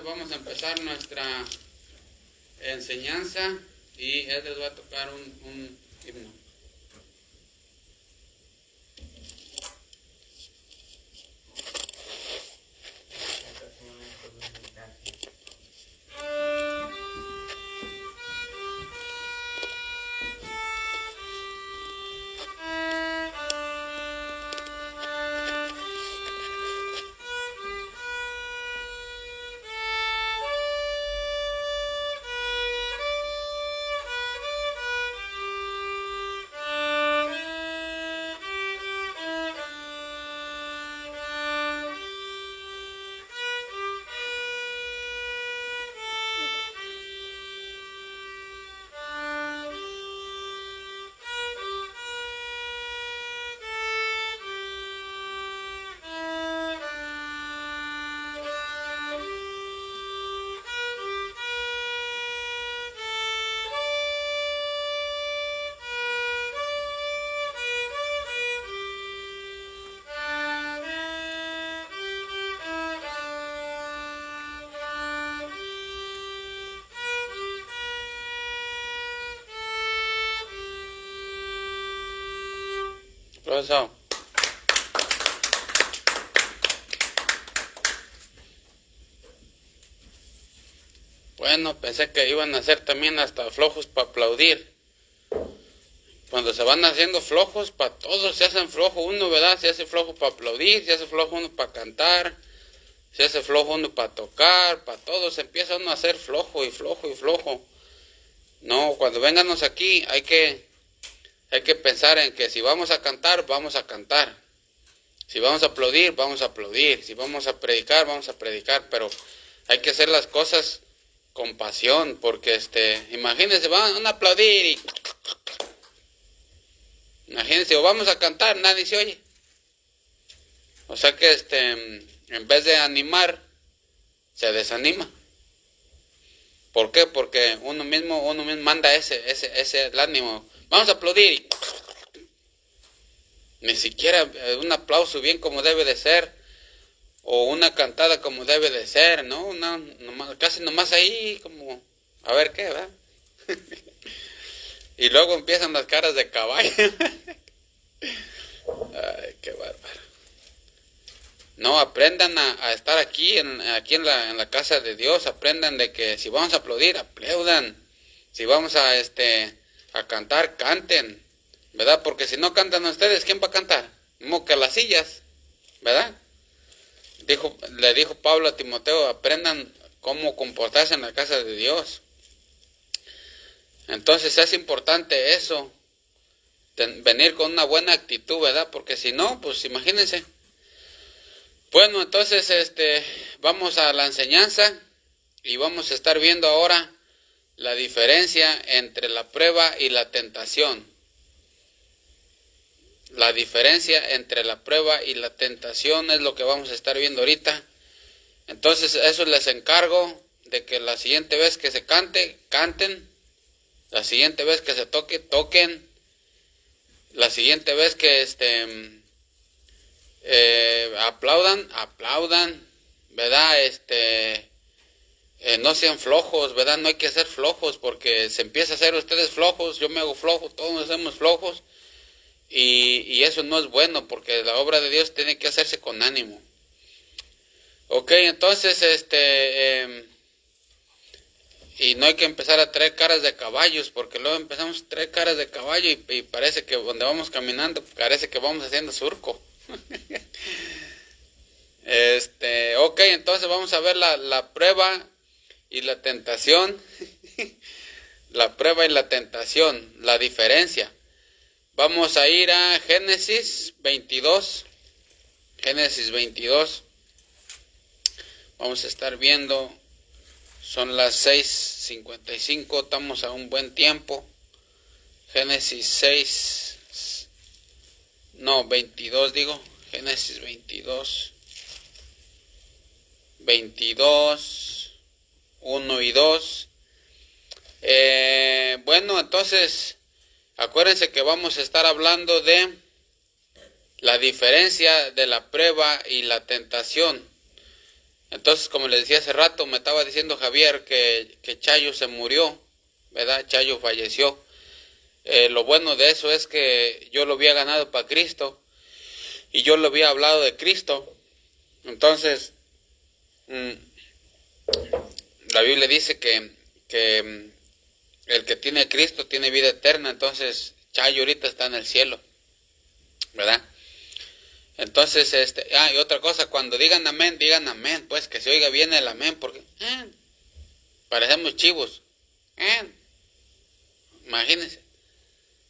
Vamos a empezar nuestra enseñanza y él les va a tocar un himno. Profesor. Bueno, pensé que iban a ser también hasta flojos para aplaudir. Cuando se van haciendo flojos, para todos se hacen flojo uno, ¿verdad? Se hace flojo para aplaudir, se hace flojo uno para cantar, se hace flojo uno para tocar, para todos se empieza uno a hacer flojo y flojo y flojo. No, cuando vengamos aquí hay que pensar en que si vamos a cantar, vamos a cantar. Si vamos a aplaudir, vamos a aplaudir. Si vamos a predicar, vamos a predicar. Pero hay que hacer las cosas con pasión, porque imagínense, van a aplaudir y imagínense, o vamos a cantar, nadie se oye. O sea que en vez de animar, se desanima. ¿Por qué? Porque uno mismo manda ese el ánimo. Vamos a aplaudir y ni siquiera un aplauso bien como debe de ser, o una cantada como debe de ser, ¿no? Casi nomás ahí como, a ver qué, ¿verdad? Y luego empiezan las caras de caballo. Ay, qué bárbaro. No, aprendan a estar aquí en la casa de Dios. Aprendan de que si vamos a aplaudir, aplaudan. Si vamos a cantar, canten, ¿verdad? Porque si no cantan ustedes, ¿quién va a cantar? Como que las sillas, ¿verdad? Le dijo Pablo a Timoteo, aprendan cómo comportarse en la casa de Dios. Entonces es importante eso, venir con una buena actitud, ¿verdad? Porque si no, pues imagínense. Bueno, entonces vamos a la enseñanza y vamos a estar viendo ahora la diferencia entre la prueba y la tentación. La diferencia entre la prueba y la tentación es lo que vamos a estar viendo ahorita. Entonces eso les encargo de que la siguiente vez que se cante, canten. La siguiente vez que se toque, toquen. La siguiente vez que aplaudan, ¿verdad? No sean flojos, ¿verdad? No hay que ser flojos porque se empieza a hacer ustedes flojos, yo me hago flojo, todos nos hacemos flojos. Y eso no es bueno porque la obra de Dios tiene que hacerse con ánimo. Ok, entonces y no hay que empezar a traer caras de caballos porque luego empezamos a traer caras de caballo y parece que donde vamos caminando parece que vamos haciendo surco. Ok, entonces vamos a ver la prueba y la tentación. La prueba y la tentación, la diferencia. Vamos a ir a Génesis 22. Génesis 22. Vamos a estar viendo. Son las 6:55. Estamos a un buen tiempo. Génesis 22 digo. Génesis 22. 1 y 2. Bueno, entonces acuérdense que vamos a estar hablando de la diferencia de la prueba y la tentación. Entonces, como le decía hace rato, me estaba diciendo Javier que Chayo se murió, ¿verdad? Chayo falleció. Lo bueno de eso es que yo lo había ganado para Cristo y yo le había hablado de Cristo. Entonces, la Biblia dice que el que tiene a Cristo tiene vida eterna. Entonces, Chayo ahorita está en el cielo, ¿verdad? Entonces, y otra cosa, cuando digan amén, pues que se oiga bien el amén, porque parecemos chivos. Imagínense.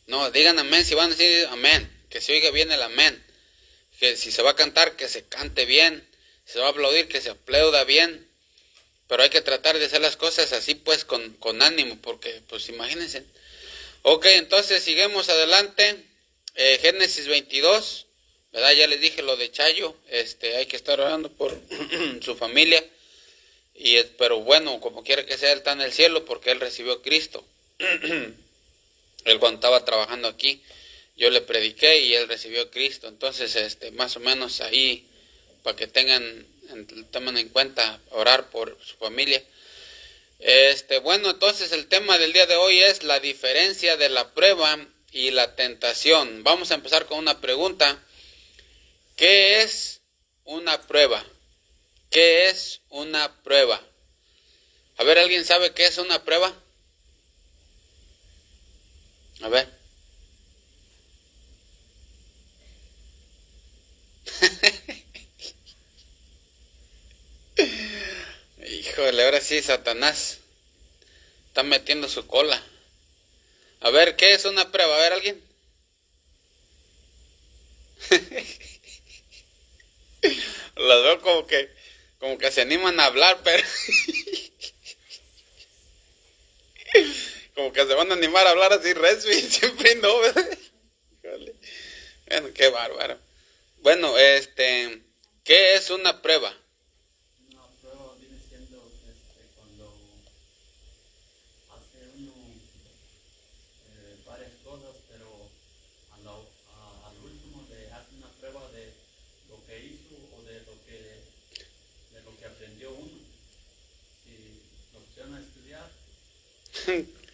No, digan amén, si van a decir amén, que se oiga bien el amén. Que si se va a cantar, que se cante bien. Si se va a aplaudir, que se aplauda bien. Pero hay que tratar de hacer las cosas así pues con ánimo, porque pues imagínense. Ok, entonces seguimos adelante. Génesis 22, ¿verdad? Ya les dije lo de Chayo. Hay que estar orando por su familia. Pero bueno, como quiera que sea, él está en el cielo porque él recibió a Cristo. Él cuando estaba trabajando aquí, yo le prediqué y él recibió a Cristo. Entonces, más o menos ahí, para que tomen en cuenta orar por su familia. Bueno, entonces el tema del día de hoy es la diferencia de la prueba y la tentación. Vamos a empezar con una pregunta. ¿Qué es una prueba? ¿Qué es una prueba? A ver, ¿alguien sabe qué es una prueba? A ver. Híjole, ahora sí, Satanás está metiendo su cola. A ver, ¿qué es una prueba? A ver, ¿alguien? Los veo como que se animan a hablar, pero como que se van a animar a hablar así recio y siempre no, ¿verdad? Híjole. Bueno, qué bárbaro. Bueno, ¿qué es una prueba? Una prueba viene siendo cuando hace uno varias cosas, pero al último le hace una prueba de lo que hizo o de lo que aprendió uno. Si lo pusieron a estudiar,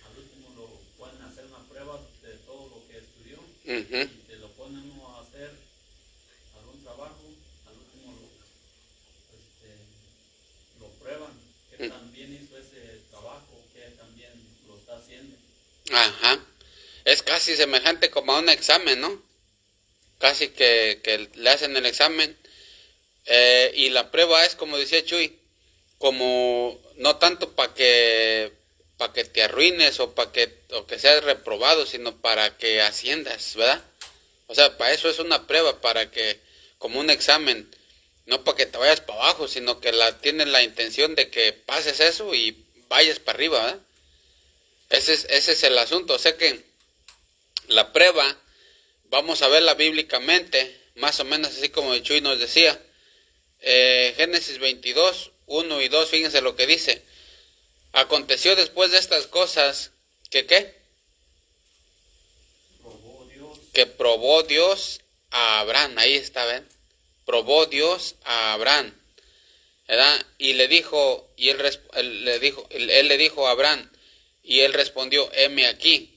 al último lo pueden hacer una prueba de todo lo que estudió. Y te lo ponen uno a hacer algún trabajo, al último lo prueban, que también hizo ese trabajo, que también lo está haciendo. Ajá. Es casi semejante como a un examen, ¿no? Casi que le hacen el examen. Y la prueba es, como decía Chuy, como no tanto para que te arruines o que seas reprobado, sino para que asciendas, ¿verdad? O sea, para eso es una prueba, para que, como un examen, no para que te vayas para abajo, sino que tienes la intención de que pases eso y vayas para arriba, ¿verdad? Ese es el asunto. O sea que la prueba, vamos a verla bíblicamente, más o menos así como Chuy nos decía. Génesis 22, 1 y 2, fíjense lo que dice. Aconteció después de estas cosas, ¿que qué? Que probó Dios a Abraham, ahí está, ¿ven? Probó Dios a Abraham, ¿verdad? Y le dijo, él le dijo a Abraham, y él respondió, heme aquí.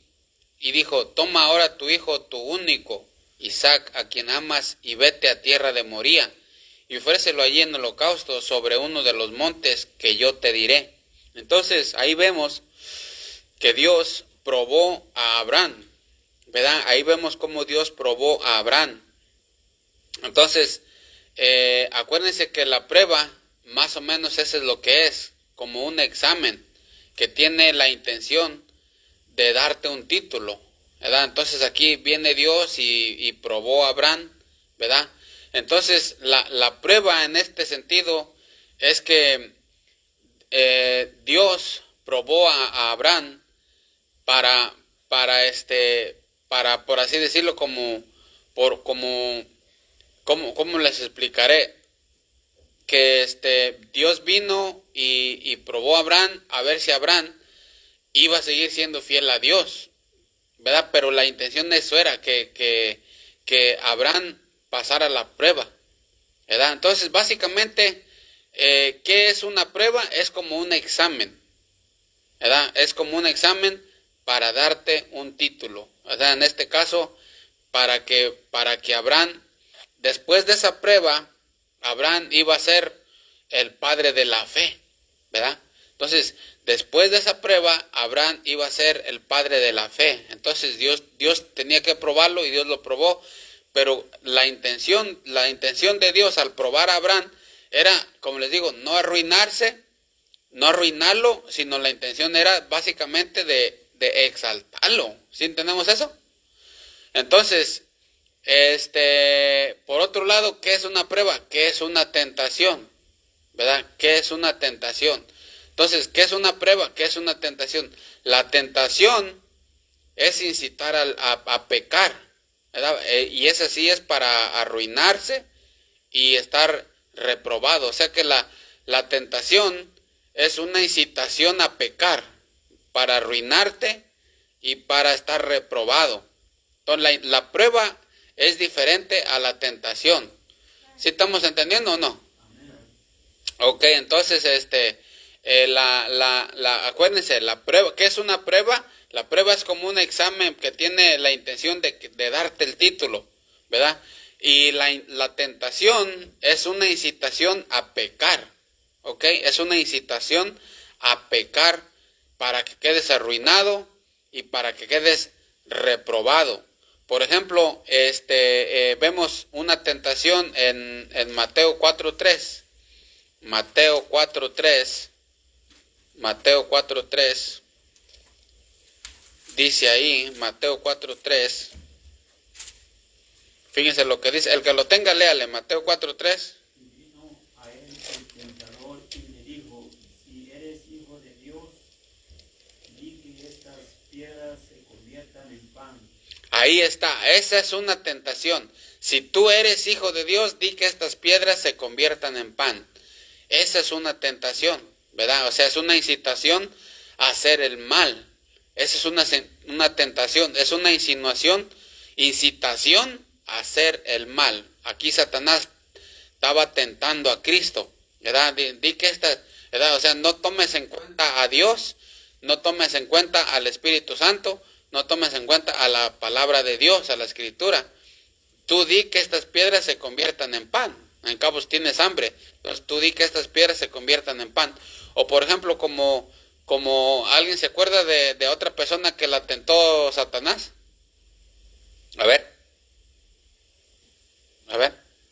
Y dijo, toma ahora tu hijo, tu único, Isaac, a quien amas, y vete a tierra de Moría, y ofrécelo allí en holocausto sobre uno de los montes que yo te diré. Entonces, ahí vemos que Dios probó a Abraham, ¿verdad? Ahí vemos cómo Dios probó a Abraham. Entonces, acuérdense que la prueba, más o menos eso es lo que es, como un examen que tiene la intención de darte un título, ¿verdad? Entonces aquí viene Dios y probó a Abraham, ¿verdad? Entonces la prueba en este sentido es que Dios probó a Abraham para, para, por así decirlo, ¿cómo les explicaré? Que Dios vino y probó a Abraham a ver si Abraham iba a seguir siendo fiel a Dios, ¿verdad? Pero la intención de eso era que Abraham pasara la prueba, ¿verdad? Entonces, básicamente, ¿qué es una prueba? Es como un examen, ¿verdad? Es como un examen para darte un título, ¿verdad? En este caso, para que Abraham, después de esa prueba, Abraham iba a ser el padre de la fe, ¿verdad? Entonces, después de esa prueba, Abraham iba a ser el padre de la fe. Entonces, Dios tenía que probarlo y Dios lo probó. Pero la intención de Dios al probar a Abraham era, como les digo, no arruinarse, no arruinarlo, sino la intención era básicamente de exaltarlo. ¿Sí entendemos eso? Entonces, por otro lado, ¿qué es una prueba? ¿Qué es una tentación? ¿Verdad? ¿Qué es una tentación? Entonces, ¿qué es una prueba? ¿Qué es una tentación? La tentación es incitar a pecar, ¿verdad? Y esa sí es para arruinarse y estar reprobado. O sea que la tentación es una incitación a pecar, para arruinarte y para estar reprobado. Entonces la prueba es diferente a la tentación. ¿Sí estamos entendiendo o no? Ok, entonces acuérdense, la prueba, ¿qué es una prueba? La prueba es como un examen que tiene la intención de darte el título, ¿verdad? Y la tentación es una incitación a pecar, ¿ok? Es una incitación a pecar para que quedes arruinado y para que quedes reprobado. Por ejemplo, vemos una tentación en Mateo 4:3. Mateo 4:3. Mateo 4:3. Dice ahí, Mateo 4:3. Fíjense lo que dice. El que lo tenga, léale. Mateo 4:3. Y vino a él el tentador y le dijo: si eres hijo de Dios, di que estas piedras se conviertan en pan. Ahí está, esa es una tentación. Si tú eres hijo de Dios, di que estas piedras se conviertan en pan. Esa es una tentación, ¿verdad? O sea, es una incitación a hacer el mal. Esa es una tentación, es una insinuación, incitación a hacer el mal. Aquí Satanás estaba tentando a Cristo, ¿verdad? Di que ¿verdad? O sea, no tomes en cuenta a Dios, no tomes en cuenta al Espíritu Santo, no tomes en cuenta a la palabra de Dios, a la Escritura. Tú di que estas piedras se conviertan en pan. En cabo tienes hambre, entonces tú di que estas piedras se conviertan en pan. O por ejemplo, como alguien se acuerda de otra persona que la tentó Satanás. A ver,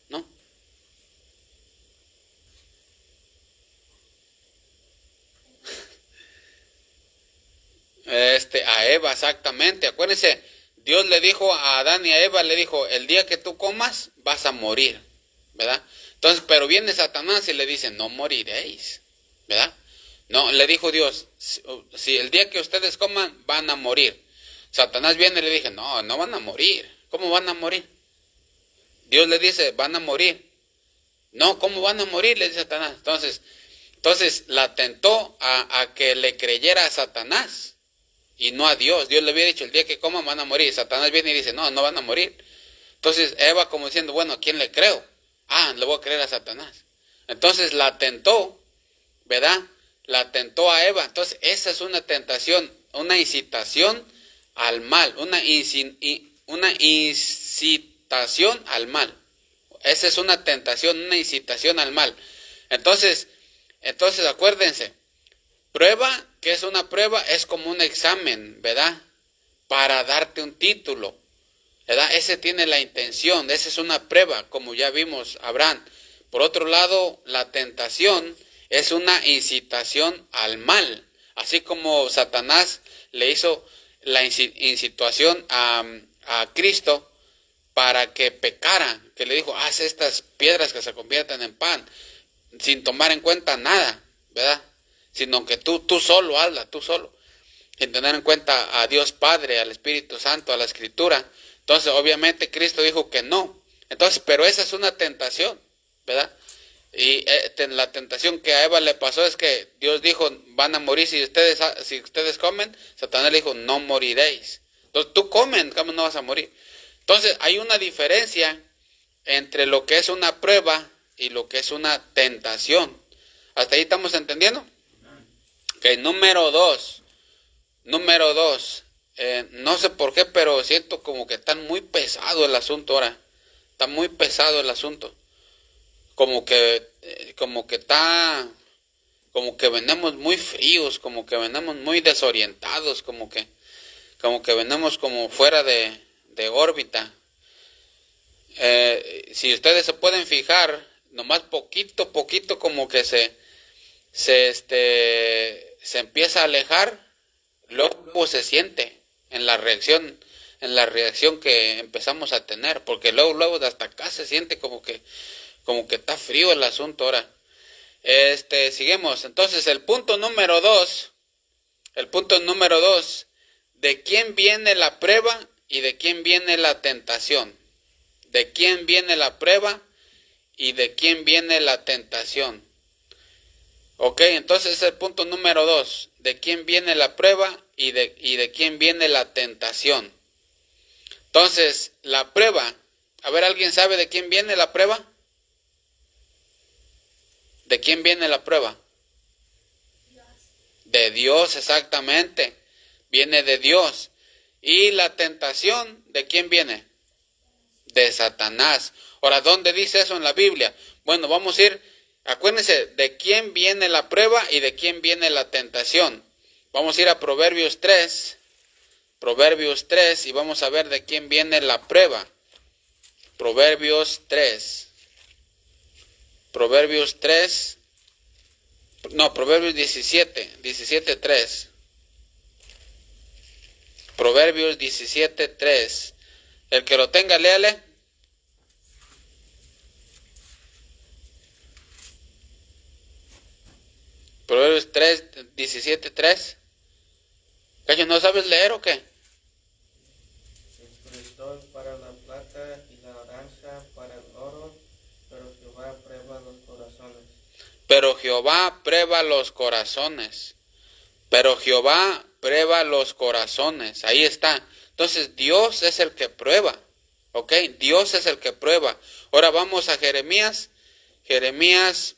¿no? A Eva, exactamente. Acuérdense, Dios le dijo a Adán y a Eva, le dijo, el día que tú comas vas a morir, ¿verdad? Entonces, pero viene Satanás y le dice, no moriréis, ¿verdad? No, le dijo Dios, si el día que ustedes coman van a morir. Satanás viene y le dije, no, no van a morir. ¿Cómo van a morir? Dios le dice, van a morir. No, ¿cómo van a morir? Le dice Satanás. Entonces la tentó a que le creyera a Satanás y no a Dios. Dios le había dicho, el día que coman van a morir. Satanás viene y dice, no, no van a morir. Entonces Eva como diciendo, bueno, ¿a quién le creo? Le voy a creer a Satanás. Entonces la tentó, ¿verdad? La tentó a Eva. Entonces esa es una tentación, una incitación al mal, una incitación al mal. Esa es una tentación, una incitación al mal. Entonces acuérdense, prueba, ¿qué es una prueba? Es como un examen, ¿verdad? Para darte un título, ¿verdad? Ese tiene la intención, esa es una prueba, como ya vimos Abraham. Por otro lado, la tentación es una incitación al mal, así como Satanás le hizo la incitación a Cristo para que pecara, que le dijo, haz estas piedras que se conviertan en pan, sin tomar en cuenta nada, ¿verdad? Sino que tú solo hazla, tú solo, sin tener en cuenta a Dios Padre, al Espíritu Santo, a la Escritura. Entonces, obviamente, Cristo dijo que no. Entonces, pero esa es una tentación, ¿verdad? Y la tentación que a Eva le pasó es que Dios dijo, van a morir si ustedes comen. Satanás le dijo, no moriréis. Entonces, tú comen, ¿cómo no vas a morir? Entonces, hay una diferencia entre lo que es una prueba y lo que es una tentación. ¿Hasta ahí estamos entendiendo? Ok, número dos. No sé por qué, pero siento como que está muy pesado el asunto ahora. Está muy pesado el asunto. Como que venimos muy fríos, como que venimos muy desorientados, como que venimos como fuera de órbita. Si ustedes se pueden fijar, nomás poquito como que se empieza a alejar, luego se siente en la reacción que empezamos a tener, porque luego de hasta acá se siente como que está frío el asunto ahora. Seguimos. Entonces, el punto número dos, ¿de quién viene la prueba y de quién viene la tentación? ¿De quién viene la prueba y de quién viene la tentación? Ok, entonces es el punto número dos. ¿De quién viene la prueba y de quién viene la tentación? Entonces, la prueba. A ver, ¿alguien sabe de quién viene la prueba? ¿De quién viene la prueba? De Dios, exactamente. Viene de Dios. ¿Y la tentación de quién viene? De Satanás. Ahora, ¿dónde dice eso en la Biblia? Bueno, vamos a ir, acuérdense, de quién viene la prueba y de quién viene la tentación. Vamos a ir a Proverbios 3 y vamos a ver de quién viene la prueba. Proverbios 17:3. Proverbios 17:3. El que lo tenga, léale. Proverbios 17:3. Cacho, ¿no sabes leer o qué? El crisol para la plata y la aranza para el oro, pero Jehová prueba los corazones. Pero Jehová prueba los corazones. Pero Jehová prueba los corazones. Ahí está. Entonces Dios es el que prueba. ¿Ok? Dios es el que prueba. Ahora vamos a Jeremías.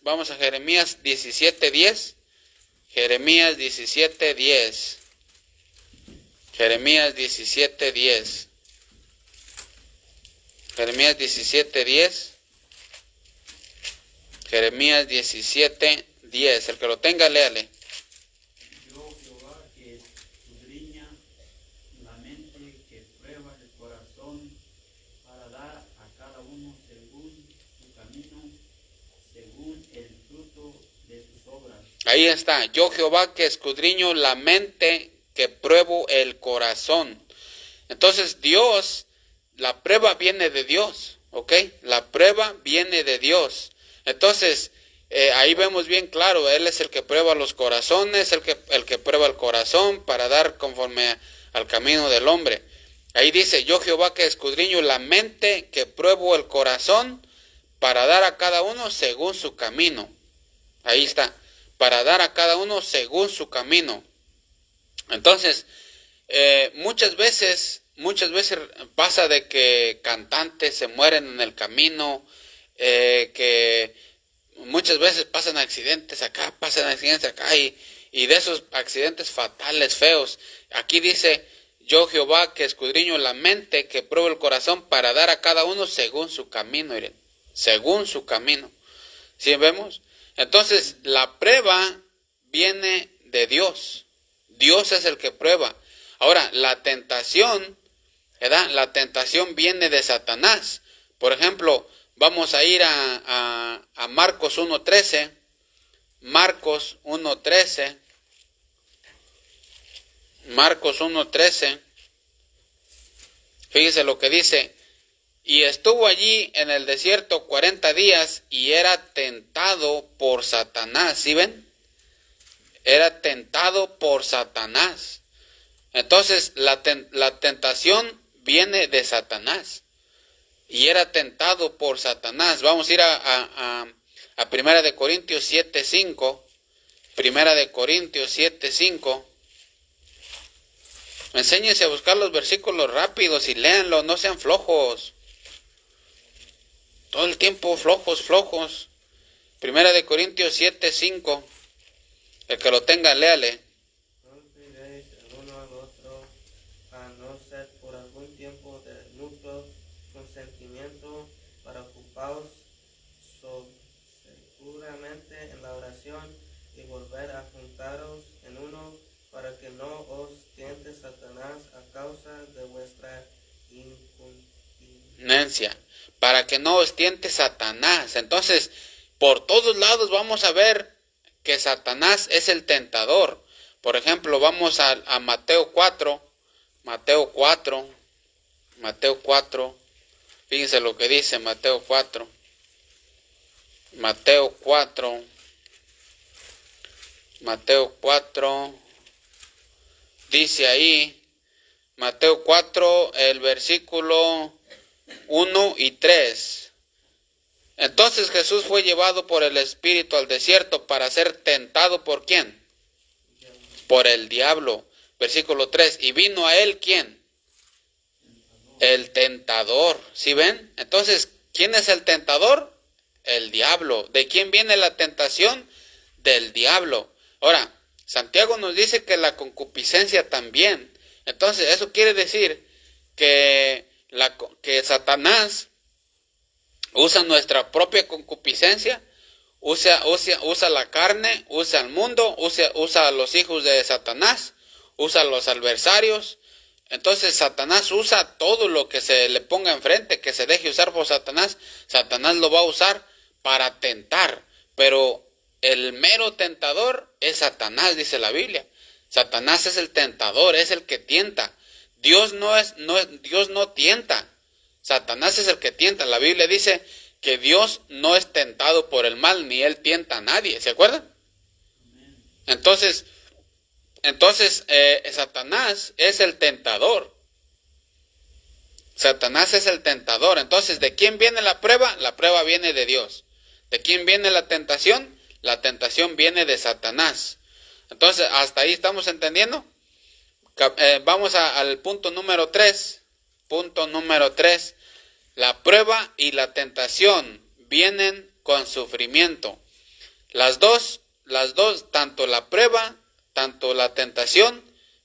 Vamos a Jeremías 17:10. Jeremías 17:10. Jeremías 17:10. Jeremías 17:10. Jeremías 17:10. El que lo tenga, léale. Yo, Jehová, que escudriña la mente, que prueba el corazón, para dar a cada uno según su camino, según el fruto de sus obras. Ahí está. Yo, Jehová, que escudriño la mente, que pruebo el corazón. Entonces Dios, la prueba viene de Dios, ¿ok? La prueba viene de Dios. Entonces, ahí vemos bien claro, Él es el que prueba los corazones, el que prueba el corazón para dar conforme al camino del hombre. Ahí dice, yo Jehová que escudriño la mente, que pruebo el corazón, para dar a cada uno según su camino. Ahí está, para dar a cada uno según su camino. Entonces, muchas veces pasa de que cantantes se mueren en el camino, que muchas veces pasan accidentes acá y de esos accidentes fatales, feos. Aquí dice, yo Jehová que escudriño la mente, que pruebo el corazón para dar a cada uno según su camino, miren, según su camino. ¿Sí vemos? Entonces, la prueba viene de Dios. Dios es el que prueba. Ahora, la tentación, ¿verdad? La tentación viene de Satanás. Por ejemplo, vamos a ir a Marcos 1:13. Marcos 1:13. Marcos 1:13. Fíjese lo que dice. Y estuvo allí en el desierto 40 días y era tentado por Satanás. ¿Sí ven? Era tentado por Satanás. Entonces la tentación viene de Satanás. Y era tentado por Satanás. Vamos a ir a 1 de Corintios 7:5. 1 de Corintios 7:5. Enséñense a buscar los versículos rápidos y léanlos, no sean flojos. Todo el tiempo flojos. Primera de Corintios 7:5. El que lo tenga, léale. No olvidéis el uno al otro, a no ser por algún tiempo de mutuo consentimiento, para ocuparos seguramente en la oración y volver a juntaros en uno, para que no os tiente Satanás a causa de vuestra incontinencia. Para que no os tiente Satanás. Entonces, por todos lados vamos a ver que Satanás es el tentador. Por ejemplo, vamos a Mateo 4. Mateo 4. Fíjense lo que dice Mateo 4. Mateo 4. Dice ahí, Mateo 4, el versículo 1 y 3. Entonces Jesús fue llevado por el Espíritu al desierto para ser tentado ¿por quién? Por el diablo. Versículo 3. Y vino a él ¿quién? El tentador. ¿Sí ven? Entonces, ¿quién es el tentador? El diablo. ¿De quién viene la tentación? Del diablo. Ahora, Santiago nos dice que la concupiscencia también. Entonces, eso quiere decir que Satanás usa nuestra propia concupiscencia, usa la carne, usa el mundo, usa a los hijos de Satanás, usa a los adversarios. Entonces Satanás usa todo lo que se le ponga enfrente, que se deje usar por Satanás. Satanás lo va a usar para tentar, pero el mero tentador es Satanás, dice la Biblia. Satanás es el tentador, es el que tienta. Dios no tienta. Satanás es el que tienta. La Biblia dice que Dios no es tentado por el mal, ni él tienta a nadie. ¿Se acuerdan? Entonces, Satanás es el tentador. Satanás es el tentador. Entonces, ¿de quién viene la prueba? La prueba viene de Dios. ¿De quién viene la tentación? La tentación viene de Satanás. Entonces, ¿hasta ahí estamos entendiendo? Vamos al punto número 3. Punto número 3. La prueba y la tentación vienen con sufrimiento. Las dos, tanto la prueba, tanto la tentación,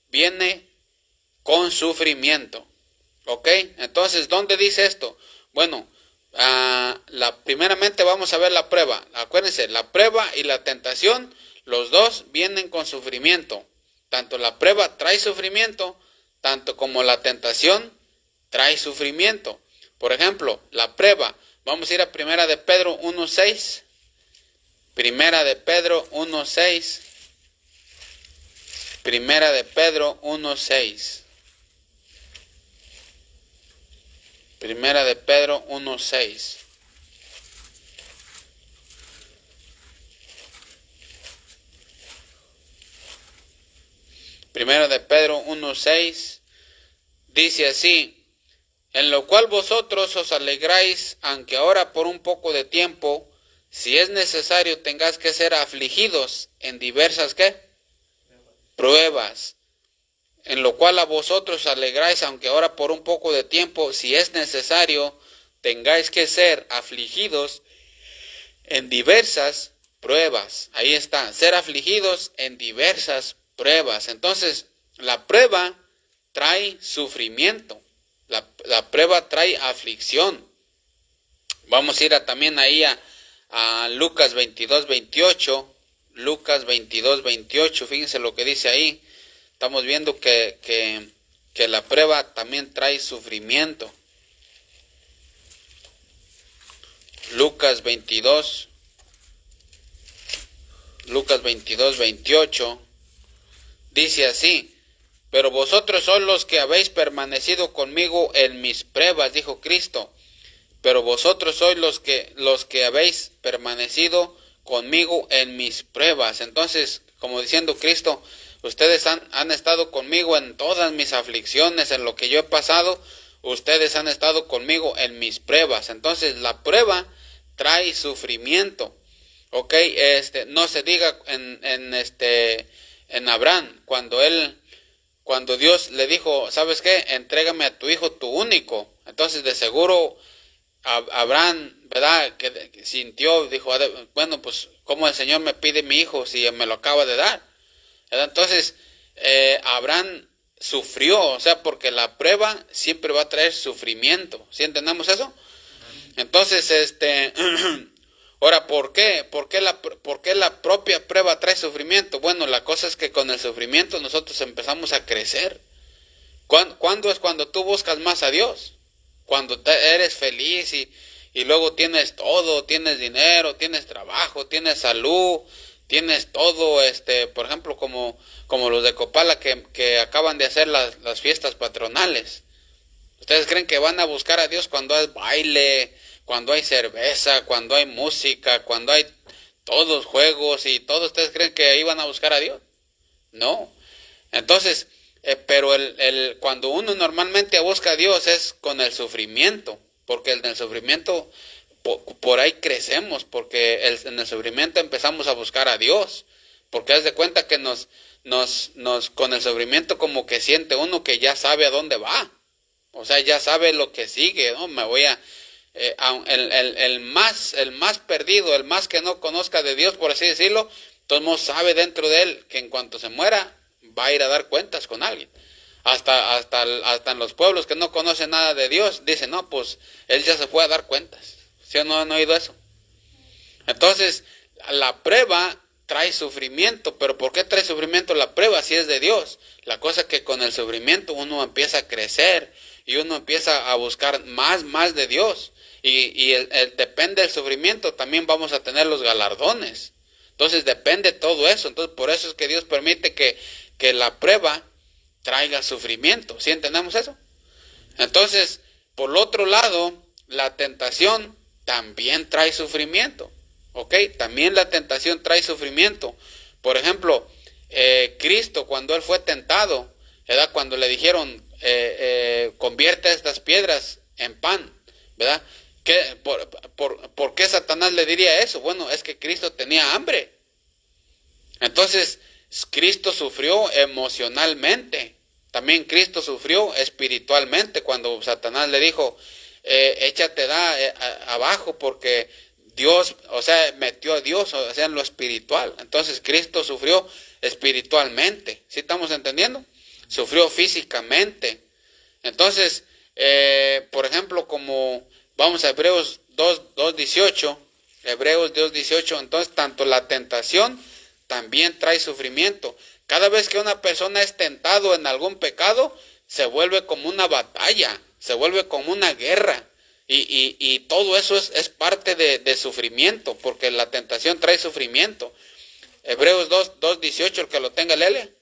viene con sufrimiento. ¿Ok? Entonces, ¿dónde dice esto? Bueno, primeramente vamos a ver la prueba. Acuérdense, la prueba y la tentación, los dos vienen con sufrimiento. Tanto la prueba trae sufrimiento, tanto como la tentación trae sufrimiento. Por ejemplo, la prueba. Vamos a ir a Primera de Pedro 1:6. Primera de Pedro 1:6. Primera de Pedro 1:6. Primera de Pedro 1:6. Primera de Pedro 1:6 dice así: en lo cual vosotros os alegráis, aunque ahora por un poco de tiempo, si es necesario, tengáis que ser afligidos en diversas ¿qué? Pruebas. En lo cual a vosotros alegráis, aunque ahora por un poco de tiempo, si es necesario, tengáis que ser afligidos en diversas pruebas. Ahí está, ser afligidos en diversas pruebas. Entonces, la prueba trae sufrimiento. La prueba trae aflicción. Vamos a ir también ahí a Lucas 22:28. Lucas 22:28, fíjense lo que dice ahí. Estamos viendo que la prueba también trae sufrimiento. Lucas 22:28 dice así: pero vosotros sois los que habéis permanecido conmigo en mis pruebas, dijo Cristo. Pero vosotros sois los que habéis permanecido conmigo en mis pruebas. Entonces, como diciendo Cristo, ustedes han estado conmigo en todas mis aflicciones, en lo que yo he pasado, ustedes han estado conmigo en mis pruebas. Entonces, la prueba trae sufrimiento. Ok, no se diga en Abraham, cuando Dios le dijo, ¿sabes qué? Entrégame a tu hijo, tu único. Entonces, de seguro, Abraham, ¿verdad? Que sintió, dijo, bueno, pues, ¿cómo el Señor me pide mi hijo si me lo acaba de dar? ¿Verdad? Entonces, Abraham sufrió, o sea, porque la prueba siempre va a traer sufrimiento. ¿Sí entendemos eso? Entonces, ahora, ¿por qué? ¿Por qué la propia prueba trae sufrimiento? Bueno, la cosa es que con el sufrimiento nosotros empezamos a crecer. ¿Cuándo es cuando tú buscas más a Dios? Cuando eres feliz y luego tienes todo, tienes dinero, tienes trabajo, tienes salud, tienes todo, por ejemplo, como los de Copala que acaban de hacer las fiestas patronales. ¿Ustedes creen que van a buscar a Dios cuando hay baile, cuando hay cerveza, cuando hay música, cuando hay todos juegos y todo? ¿Ustedes creen que ahí van a buscar a Dios? No. Entonces, pero cuando uno normalmente busca a Dios es con el sufrimiento, porque en el sufrimiento por ahí crecemos, porque en el sufrimiento empezamos a buscar a Dios, porque haz de cuenta que con el sufrimiento como que siente uno que ya sabe a dónde va, o sea, ya sabe lo que sigue, ¿no? El más perdido, el más que no conozca de Dios, por así decirlo, todo el mundo sabe dentro de él que en cuanto se muera, va a ir a dar cuentas con alguien. Hasta en los pueblos que no conocen nada de Dios, dicen, no, pues él ya se fue a dar cuentas. ¿Sí o no han oído eso? Entonces, la prueba trae sufrimiento, pero ¿por qué trae sufrimiento la prueba si es de Dios? La cosa es que con el sufrimiento uno empieza a crecer y uno empieza a buscar más de Dios. Y depende del sufrimiento, también vamos a tener los galardones. Entonces depende todo eso. Entonces por eso es que Dios permite que la prueba traiga sufrimiento. ¿Sí entendemos eso? Entonces, por el otro lado, la tentación también trae sufrimiento. ¿Ok? También la tentación trae sufrimiento. Por ejemplo, Cristo cuando Él fue tentado, ¿verdad? Cuando le dijeron, convierte estas piedras en pan, ¿verdad? ¿Por qué Satanás le diría eso? Bueno, es que Cristo tenía hambre. Entonces, Cristo sufrió emocionalmente. También Cristo sufrió espiritualmente cuando Satanás le dijo, échate abajo porque Dios, o sea, metió a Dios, o sea, en lo espiritual. Entonces, Cristo sufrió espiritualmente. ¿Sí estamos entendiendo? Sufrió físicamente. Entonces, por ejemplo, como vamos a Hebreos 2:18, Hebreos 2:18, entonces tanto la tentación también trae sufrimiento. Cada vez que una persona es tentado en algún pecado, se vuelve como una batalla, se vuelve como una guerra. Y todo eso es parte de sufrimiento, porque la tentación trae sufrimiento. Hebreos 2:18, el que lo tenga, léele. En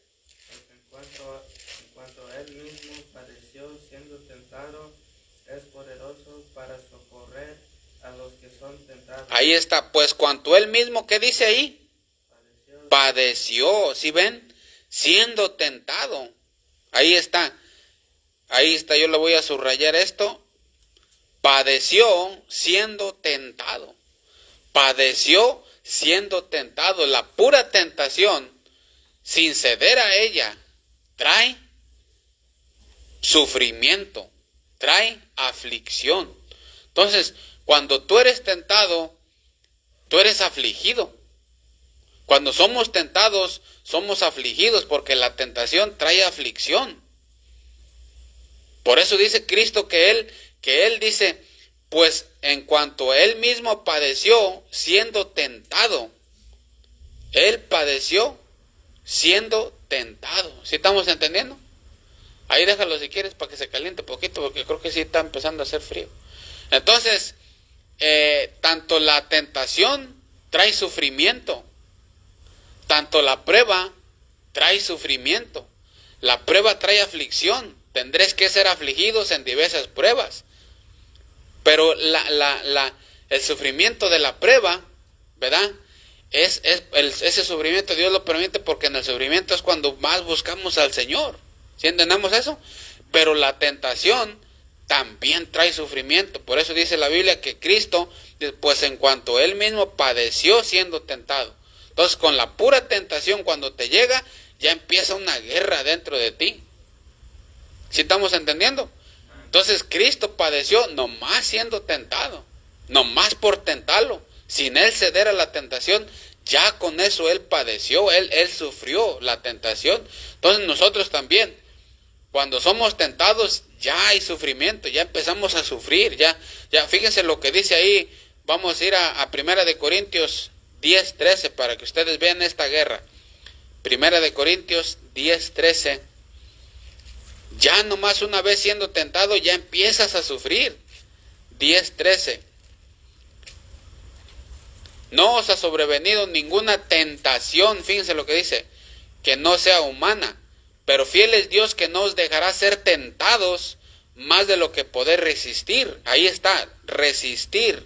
cuanto él mismo padeció siendo tentado, es poderoso para socorrer a los que son tentados. Ahí está, pues cuanto él mismo, ¿qué dice ahí? Padeció, ¿sí ven? Siendo tentado. Ahí está, yo le voy a subrayar esto. Padeció siendo tentado. Padeció siendo tentado. La pura tentación, sin ceder a ella, trae sufrimiento, trae aflicción. Entonces, cuando tú eres tentado, tú eres afligido. Cuando somos tentados, somos afligidos porque la tentación trae aflicción. Por eso dice Cristo que él dice, pues en cuanto él mismo padeció siendo tentado, él padeció siendo tentado. ¿Sí estamos entendiendo? Ahí déjalo si quieres para que se caliente un poquito, porque creo que sí está empezando a hacer frío. Entonces, tanto la tentación trae sufrimiento, tanto la prueba trae sufrimiento. La prueba trae aflicción. Tendréis que ser afligidos en diversas pruebas. Pero el sufrimiento de la prueba, ¿verdad? Ese sufrimiento Dios lo permite porque en el sufrimiento es cuando más buscamos al Señor. ¿Sí entendemos eso? Pero la tentación también trae sufrimiento. Por eso dice la Biblia que Cristo, pues en cuanto Él mismo padeció siendo tentado. Entonces con la pura tentación cuando te llega, ya empieza una guerra dentro de ti. ¿Sí estamos entendiendo? Entonces Cristo padeció nomás siendo tentado, nomás por tentarlo, sin Él ceder a la tentación. Ya con eso Él padeció, Él sufrió la tentación. Entonces nosotros también, cuando somos tentados, ya hay sufrimiento, ya empezamos a sufrir, ya fíjense lo que dice ahí. Vamos a ir a 1 Corintios 10:13 para que ustedes vean esta guerra. 1 Corintios 10:13. Ya nomás una vez siendo tentado, ya empiezas a sufrir. 10:13. No os ha sobrevenido ninguna tentación, fíjense lo que dice, que no sea humana, pero fiel es Dios que no os dejará ser tentados más de lo que poder resistir. Ahí está, resistir.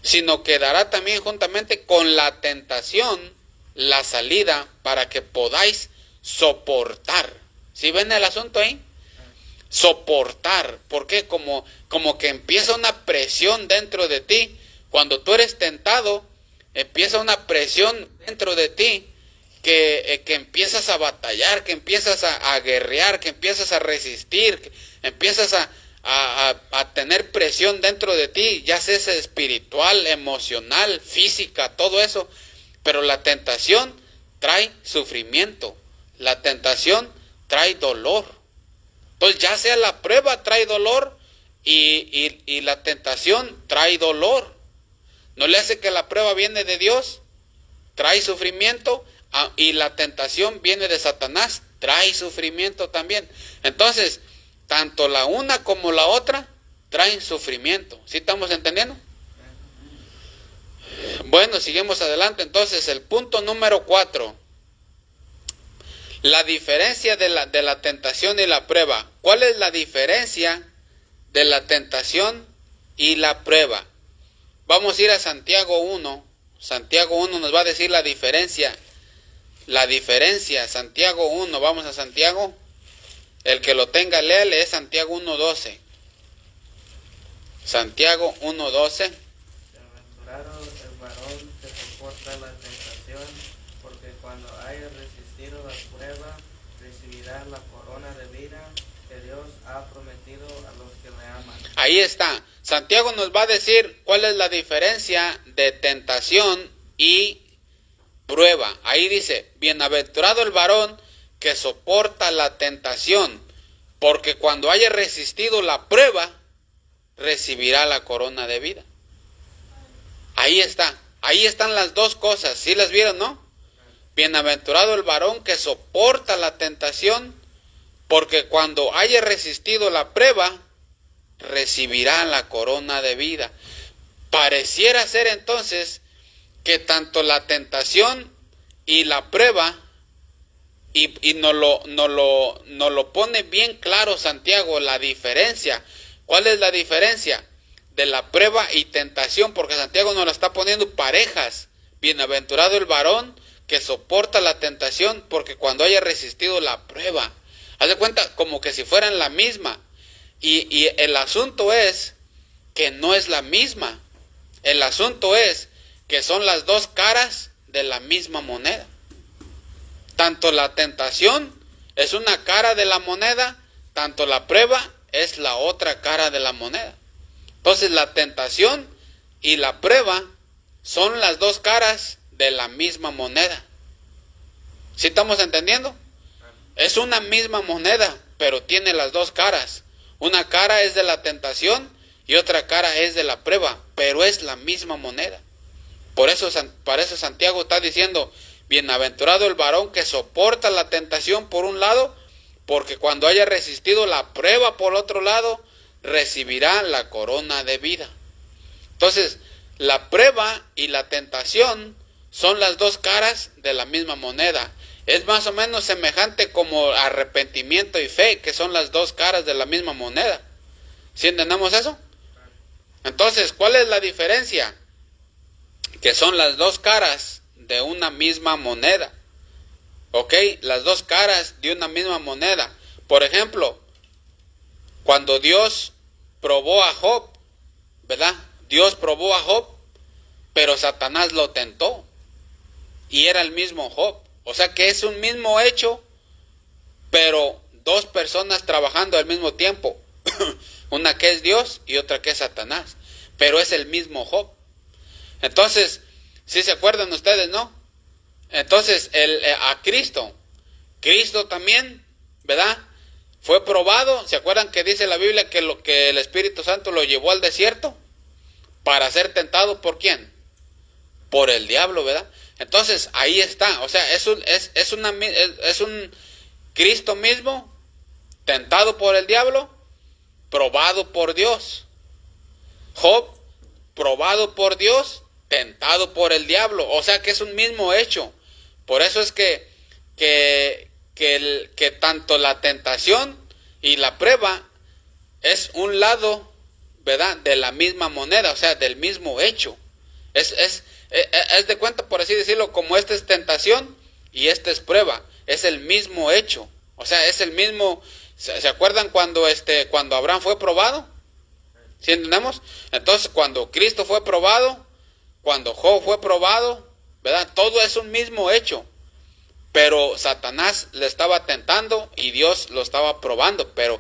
Sino que dará también juntamente con la tentación la salida para que podáis soportar. ¿Sí ven el asunto ahí? Soportar. ¿Por qué? Como que empieza una presión dentro de ti. Cuando tú eres tentado, empieza una presión dentro de ti que empiezas a batallar, que empiezas a guerrear, que empiezas a resistir, que empiezas a tener presión dentro de ti, ya sea espiritual, emocional, física, todo eso. Pero la tentación trae sufrimiento, la tentación trae dolor. Entonces ya sea la prueba trae dolor y la tentación trae dolor. ¿No le hace que la prueba viene de Dios? Trae sufrimiento, y la tentación viene de Satanás, trae sufrimiento también. Entonces, tanto la una como la otra traen sufrimiento. ¿Sí estamos entendiendo? Bueno, seguimos adelante. Entonces, el punto número 4. La diferencia de la tentación y la prueba. ¿Cuál es la diferencia de la tentación y la prueba? Vamos a ir a Santiago 1. Santiago 1 nos va a decir la diferencia. La diferencia, Santiago 1. Vamos a Santiago. El que lo tenga, léale, es Santiago 1:12. Santiago 1:12. Bienaventurado el varón que soporta la tentación, porque cuando haya resistido la prueba, recibirá la corona de vida que Dios ha prometido a los que le aman. Ahí está. Santiago nos va a decir cuál es la diferencia de tentación y prueba. Ahí dice, bienaventurado el varón que soporta la tentación, porque cuando haya resistido la prueba, recibirá la corona de vida. Ahí está. Ahí están las dos cosas. ¿Sí las vieron, no? Bienaventurado el varón que soporta la tentación, porque cuando haya resistido la prueba, recibirá la corona de vida. Pareciera ser entonces que tanto la tentación y la prueba, y nos lo pone bien claro Santiago, la diferencia. ¿Cuál es la diferencia de la prueba y tentación? Porque Santiago nos la está poniendo parejas. Bienaventurado el varón que soporta la tentación, porque cuando haya resistido la prueba. Haz de cuenta como que si fueran la misma. Y el asunto es que no es la misma. El asunto es que son las dos caras de la misma moneda. Tanto la tentación es una cara de la moneda, tanto la prueba es la otra cara de la moneda. Entonces la tentación y la prueba son las dos caras de la misma moneda. ¿Sí estamos entendiendo? Es una misma moneda, pero tiene las dos caras. Una cara es de la tentación y otra cara es de la prueba, pero es la misma moneda. Por eso Santiago está diciendo, bienaventurado el varón que soporta la tentación por un lado, porque cuando haya resistido la prueba por otro lado, recibirá la corona de vida. Entonces, la prueba y la tentación son las dos caras de la misma moneda. Es más o menos semejante como arrepentimiento y fe, que son las dos caras de la misma moneda. ¿Sí entendemos eso? Entonces, ¿cuál es la diferencia? Que son las dos caras de una misma moneda. ¿Ok? Las dos caras de una misma moneda. Por ejemplo, cuando Dios probó a Job, ¿verdad? Dios probó a Job, pero Satanás lo tentó. Y era el mismo Job. O sea que es un mismo hecho, pero dos personas trabajando al mismo tiempo. Una que es Dios y otra que es Satanás. Pero es el mismo Job. Entonces, si se acuerdan ustedes, ¿no? Entonces, a Cristo también, ¿verdad? Fue probado. ¿Se acuerdan que dice la Biblia que el Espíritu Santo lo llevó al desierto? Para ser tentado ¿por quién? Por el diablo, ¿verdad? Entonces, ahí está. O sea, es un Cristo mismo, tentado por el diablo, probado por Dios. Job, probado por Dios, tentado por el diablo. O sea que es un mismo hecho. Por eso es que tanto la tentación y la prueba es un lado, ¿verdad?, de la misma moneda, o sea, del mismo hecho. Es de cuenta, por así decirlo, como esta es tentación y esta es prueba. Es el mismo hecho. O sea, es el mismo. ¿Se acuerdan cuando Abraham fue probado? ¿Sí entendemos? Entonces, cuando Cristo fue probado, cuando Job fue probado, ¿verdad? Todo es un mismo hecho. Pero Satanás le estaba tentando y Dios lo estaba probando. Pero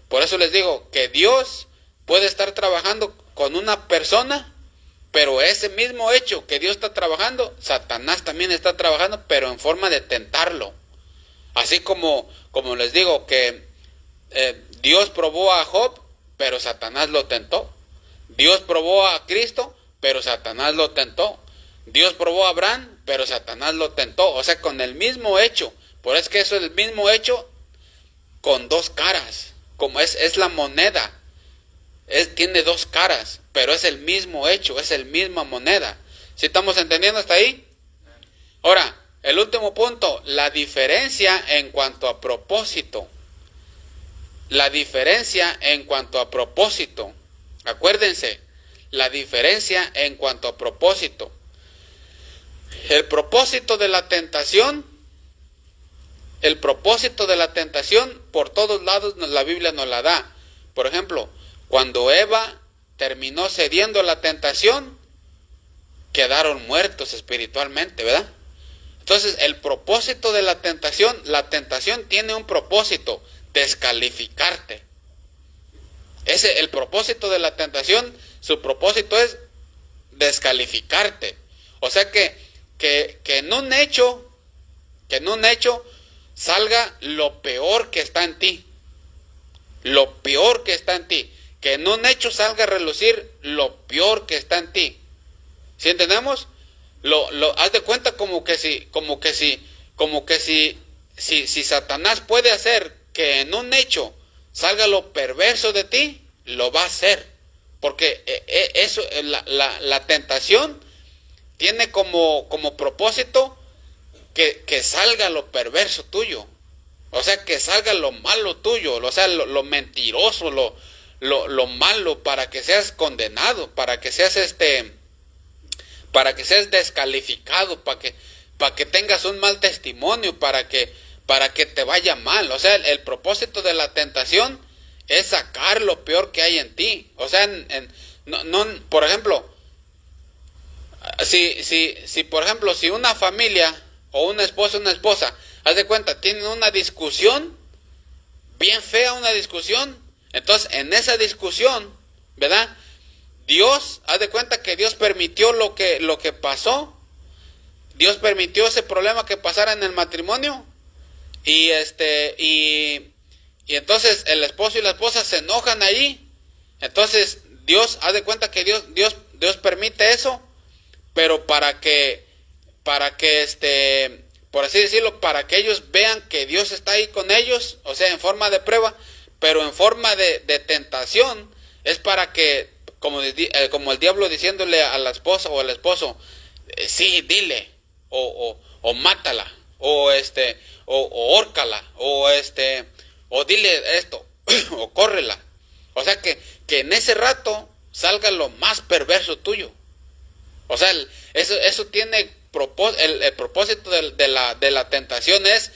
por eso les digo que Dios puede estar trabajando con una persona, pero ese mismo hecho que Dios está trabajando, Satanás también está trabajando, pero en forma de tentarlo. Así como les digo que Dios probó a Job, pero Satanás lo tentó. Dios probó a Cristo, pero Satanás lo tentó. Dios probó a Abraham, pero Satanás lo tentó. O sea, con el mismo hecho. Por eso es que eso es el mismo hecho con dos caras. Como es la moneda. Tiene dos caras, pero es el mismo hecho, es la misma moneda. ¿Sí estamos entendiendo hasta ahí? Ahora, el último punto, la diferencia en cuanto a propósito. La diferencia en cuanto a propósito. Acuérdense, la diferencia en cuanto a propósito. El propósito de la tentación, por todos lados la Biblia nos la da. Por ejemplo, cuando Eva terminó cediendo a la tentación, quedaron muertos espiritualmente, ¿verdad? Entonces, el propósito de la tentación tiene un propósito, descalificarte. El propósito de la tentación, su propósito es descalificarte. O sea que en un hecho salga lo peor que está en ti. Lo peor que está en ti. Que en un hecho salga a relucir lo peor que está en ti. ¿Sí entendemos? Haz de cuenta como que si Satanás puede hacer que en un hecho salga lo perverso de ti, lo va a hacer. Porque eso, la tentación tiene como propósito que salga lo perverso tuyo. O sea, que salga lo malo tuyo, o sea, lo mentiroso, lo malo, para que seas condenado, para que seas descalificado, para que tengas un mal testimonio, para que te vaya mal. O sea, el propósito de la tentación es sacar lo peor que hay en ti. O sea, por ejemplo, si por ejemplo, si una familia o un esposo o una esposa, haz de cuenta, tienen una discusión, bien fea una discusión, entonces en esa discusión, ¿verdad? Dios, haz de cuenta que Dios permitió lo que pasó, Dios permitió ese problema que pasara en el matrimonio, y entonces el esposo y la esposa se enojan ahí. Entonces Dios, haz de cuenta que Dios permite eso, pero para que por así decirlo, para que ellos vean que Dios está ahí con ellos, o sea, en forma de prueba, pero en forma de tentación, es para que, como el diablo diciéndole a la esposa o al esposo, sí, dile, o mátala, o hórcala, o dile esto, o córrela. O sea, que en ese rato salga lo más perverso tuyo. O sea, eso tiene el propósito de la tentación es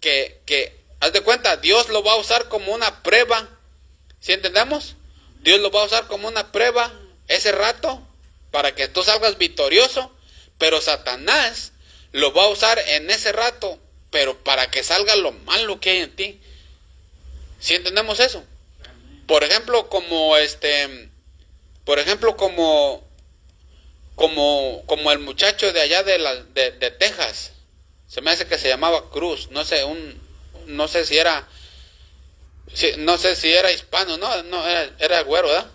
que, haz de cuenta, Dios lo va a usar como una prueba. ¿Sí entendemos? Dios lo va a usar como una prueba ese rato para que tú salgas victorioso, pero Satanás lo va a usar en ese rato, pero para que salga lo malo que hay en ti. ¿Sí entendemos eso? por ejemplo, como el muchacho de allá de Texas, se me hace que se llamaba Cruz, no sé si era, no sé si era hispano, no, era güero, ¿verdad?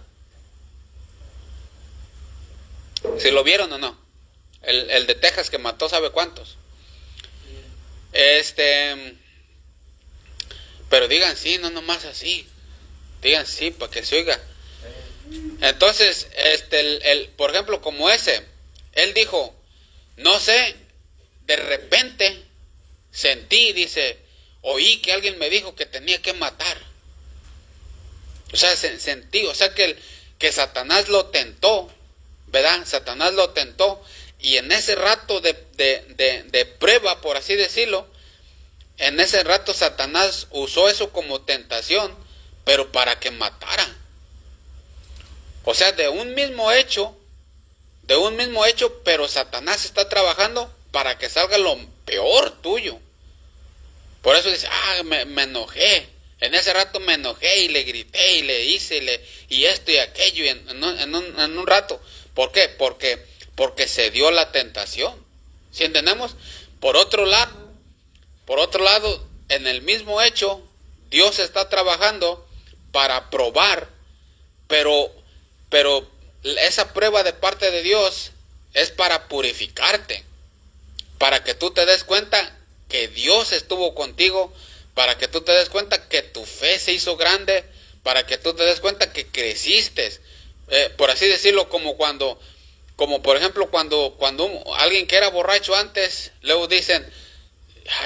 Si lo vieron o no, el de Texas que mató sabe cuántos. Pero digan sí, no nomás así, digan sí para que se oiga. Entonces, por ejemplo, como ese, él dijo, no sé, de repente sentí, dice, oí que alguien me dijo que tenía que matar. O sea, sentí, o sea que Satanás lo tentó, ¿verdad? Satanás lo tentó, y en ese rato de prueba, por así decirlo, en ese rato Satanás usó eso como tentación, pero para que matara. O sea, de un mismo hecho, pero Satanás está trabajando para que salga lo peor tuyo. Por eso dice, me enojé. En ese rato me enojé y le grité y le hice y esto y aquello en un rato. ¿Por qué? Porque se dio la tentación. ¿Sí entendemos? Por otro lado, en el mismo hecho, Dios está trabajando para probar, pero esa prueba de parte de Dios es para purificarte, para que tú te des cuenta que Dios estuvo contigo, para que tú te des cuenta que tu fe se hizo grande, para que tú te des cuenta que creciste, por así decirlo, como por ejemplo cuando alguien que era borracho antes, luego dicen,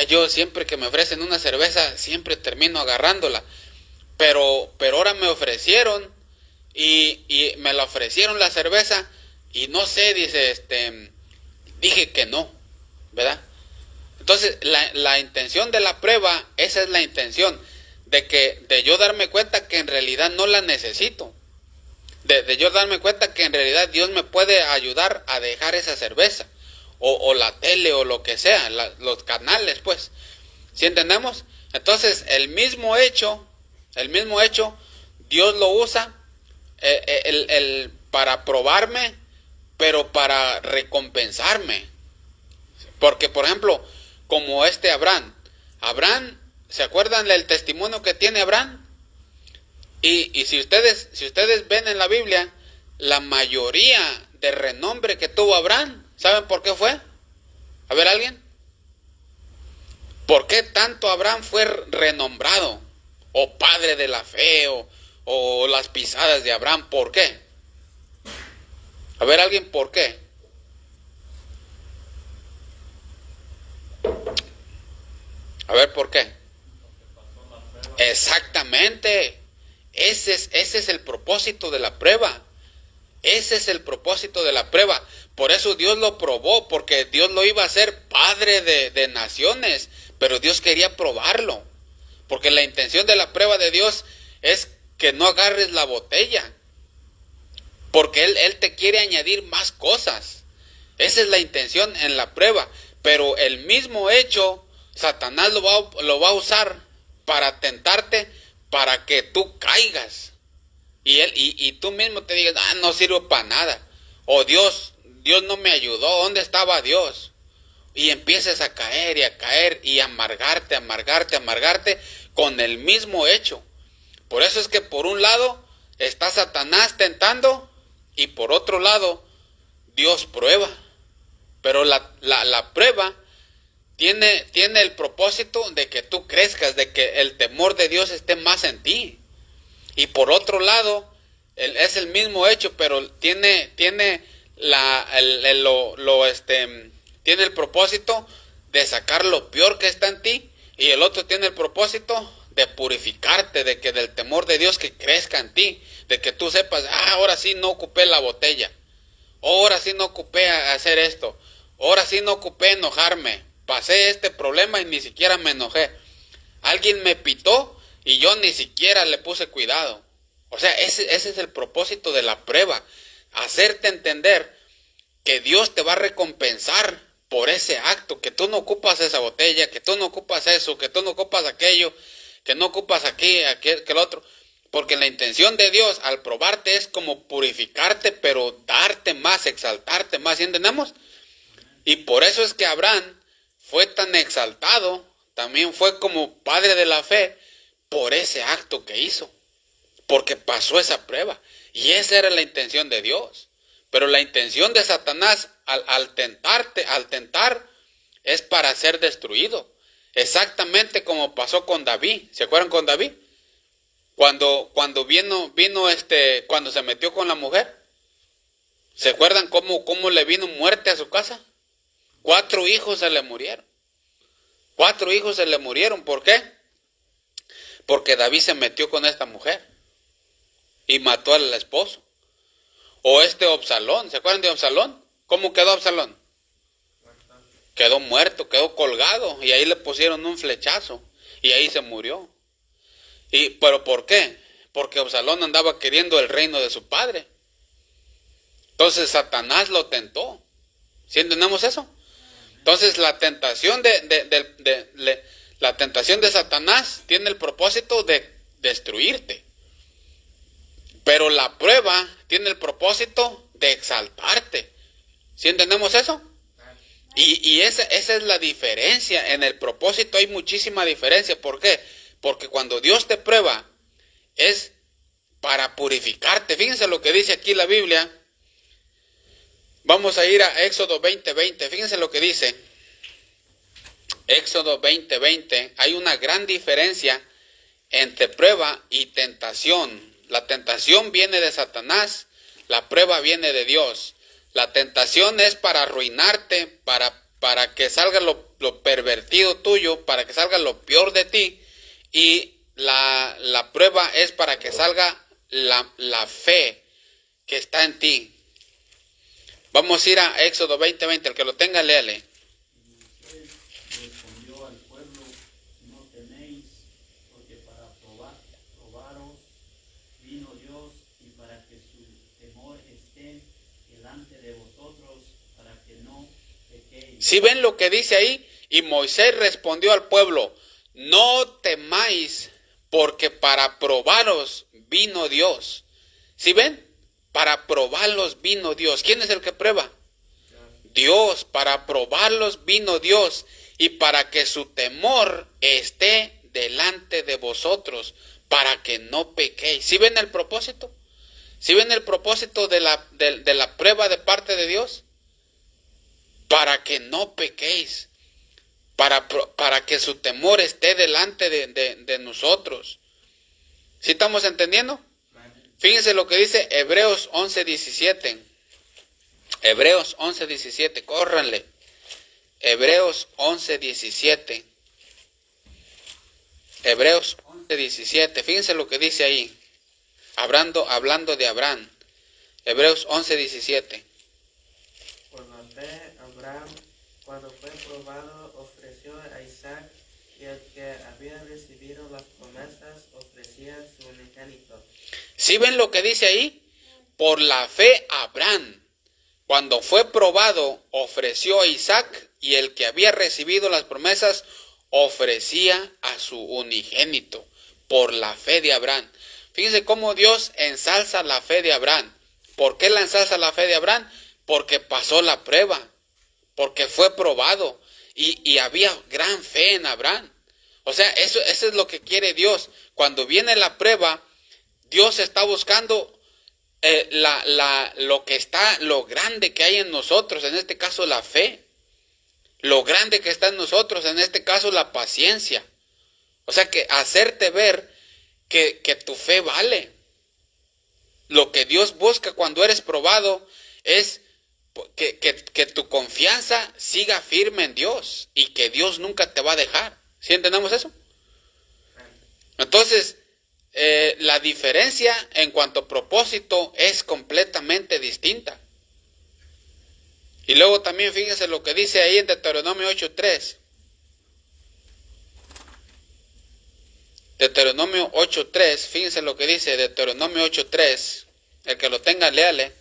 yo siempre que me ofrecen una cerveza siempre termino agarrándola, pero ahora me ofrecieron y me la ofrecieron la cerveza y no sé, dice, dije que no, ¿verdad? Entonces la intención de la prueba, esa es la intención, de yo darme cuenta que en realidad no la necesito, de yo darme cuenta que en realidad Dios me puede ayudar a dejar esa cerveza, o la tele, o lo que sea, los canales, pues, ¿sí entendemos? Entonces el mismo hecho, Dios lo usa para probarme, pero para recompensarme. Porque, por ejemplo, como Abraham, ¿se acuerdan del testimonio que tiene Abraham? Y si ustedes ven en la Biblia, la mayoría de renombre que tuvo Abraham, ¿saben por qué fue? A ver, ¿alguien? ¿Por qué tanto Abraham fue renombrado? O padre de la fe, o las pisadas de Abraham, ¿por qué? A ver, ¿alguien por qué? A ver, ¿por qué? Exactamente. Ese es el propósito de la prueba. Ese es el propósito de la prueba. Por eso Dios lo probó, porque Dios lo iba a hacer padre de naciones, pero Dios quería probarlo. Porque la intención de la prueba de Dios es que no agarres la botella, porque Él te quiere añadir más cosas. Esa es la intención en la prueba. Pero el mismo hecho, Satanás lo va a usar para tentarte, para que tú caigas. Y tú mismo te digas, no sirvo para nada. O Dios no me ayudó, ¿dónde estaba Dios? Y empieces a caer y amargarte con el mismo hecho. Por eso es que por un lado está Satanás tentando y por otro lado Dios prueba. Pero la prueba tiene el propósito de que tú crezcas, de que el temor de Dios esté más en ti. Y por otro lado, es el mismo hecho, pero tiene el propósito de sacar lo peor que está en ti, y el otro tiene el propósito de purificarte, de que del temor de Dios que crezca en ti, de que tú sepas, ahora sí no ocupé la botella, ahora sí no ocupé hacer esto, ahora sí no ocupé enojarme, pasé este problema y ni siquiera me enojé, alguien me pitó y yo ni siquiera le puse cuidado. O sea, ese es el propósito de la prueba, hacerte entender que Dios te va a recompensar por ese acto, que tú no ocupas esa botella, que tú no ocupas eso, que tú no ocupas aquello, que no ocupas aquí, aquel, que el otro. Porque la intención de Dios al probarte es como purificarte, pero darte más, exaltarte más, ¿sí entendemos? Y por eso es que Abraham fue tan exaltado, también fue como padre de la fe, por ese acto que hizo. Porque pasó esa prueba. Y esa era la intención de Dios. Pero la intención de Satanás al tentar, es para ser destruido. Exactamente como pasó con David. ¿Se acuerdan con David? Cuando cuando se metió con la mujer. ¿Se acuerdan cómo le vino muerte a su casa? 4 hijos se le murieron. 4 hijos se le murieron. ¿Por qué? Porque David se metió con esta mujer y mató al esposo. O Absalón, ¿se acuerdan de Absalón? ¿Cómo quedó Absalón? Quedó muerto, quedó colgado, y ahí le pusieron un flechazo, y ahí se murió. ¿Pero por qué? Porque Absalón andaba queriendo el reino de su padre. Entonces Satanás lo tentó. ¿Sí entendemos eso? Entonces la tentación la tentación de Satanás tiene el propósito de destruirte. Pero la prueba tiene el propósito de exaltarte. ¿Sí entendemos eso? Y esa es la diferencia. En el propósito hay muchísima diferencia. ¿Por qué? Porque cuando Dios te prueba es para purificarte. Fíjense lo que dice aquí la Biblia. Vamos a ir a Éxodo 20:20. Fíjense lo que dice. Éxodo 20:20. Hay una gran diferencia entre prueba y tentación. La tentación viene de Satanás, la prueba viene de Dios. La tentación es para arruinarte, para que salga lo pervertido tuyo, para que salga lo peor de ti. Y la prueba es para que salga la fe que está en ti. Vamos a ir a Éxodo 20:20, el que lo tenga, léale. Respondió al pueblo: no teméis, porque para probaros vino Dios, y para que su temor esté delante de vosotros, para que no pequéis. ¿Sí ven lo que dice ahí? Y Moisés respondió al pueblo: no temáis, porque para probaros vino Dios. ¿Sí ven? Para probarlos vino Dios. ¿Quién es el que prueba? Dios. Para probarlos vino Dios, y para que su temor esté delante de vosotros, para que no pequéis. ¿Sí ven el propósito? ¿Sí ven el propósito de la prueba de parte de Dios? Para que no pequéis, para que su temor esté delante de nosotros. ¿Sí estamos entendiendo? Fíjense lo que dice Hebreos 11:17. Hebreos 11:17, córranle. Hebreos 11:17. Hebreos 11:17, fíjense lo que dice ahí. Hablando de Abraham. Hebreos 11:17. Por la fe, Abraham, cuando fue probado, ofreció a Isaac, y el que había recibido las promesas ofrecía su unigénito. ¿Sí ven lo que dice ahí? Por la fe, Abraham, cuando fue probado, ofreció a Isaac, y el que había recibido las promesas ofrecía a su unigénito. Por la fe de Abraham. Fíjense cómo Dios ensalza la fe de Abraham. ¿Por qué la ensalza la fe de Abraham? Porque pasó la prueba, porque fue probado, y había gran fe en Abraham. O sea, eso es lo que quiere Dios. Cuando viene la prueba, Dios está buscando lo grande que hay en nosotros, en este caso la fe. Lo grande que está en nosotros, en este caso la paciencia. O sea, que hacerte ver que tu fe vale. Lo que Dios busca cuando eres probado es que tu confianza siga firme en Dios, y que Dios nunca te va a dejar. ¿Sí entendemos eso? Entonces, la diferencia en cuanto a propósito es completamente distinta. Y luego también fíjense lo que dice ahí en Deuteronomio 8:3. Deuteronomio 8:3, fíjense lo que dice Deuteronomio 8:3. El que lo tenga, léale.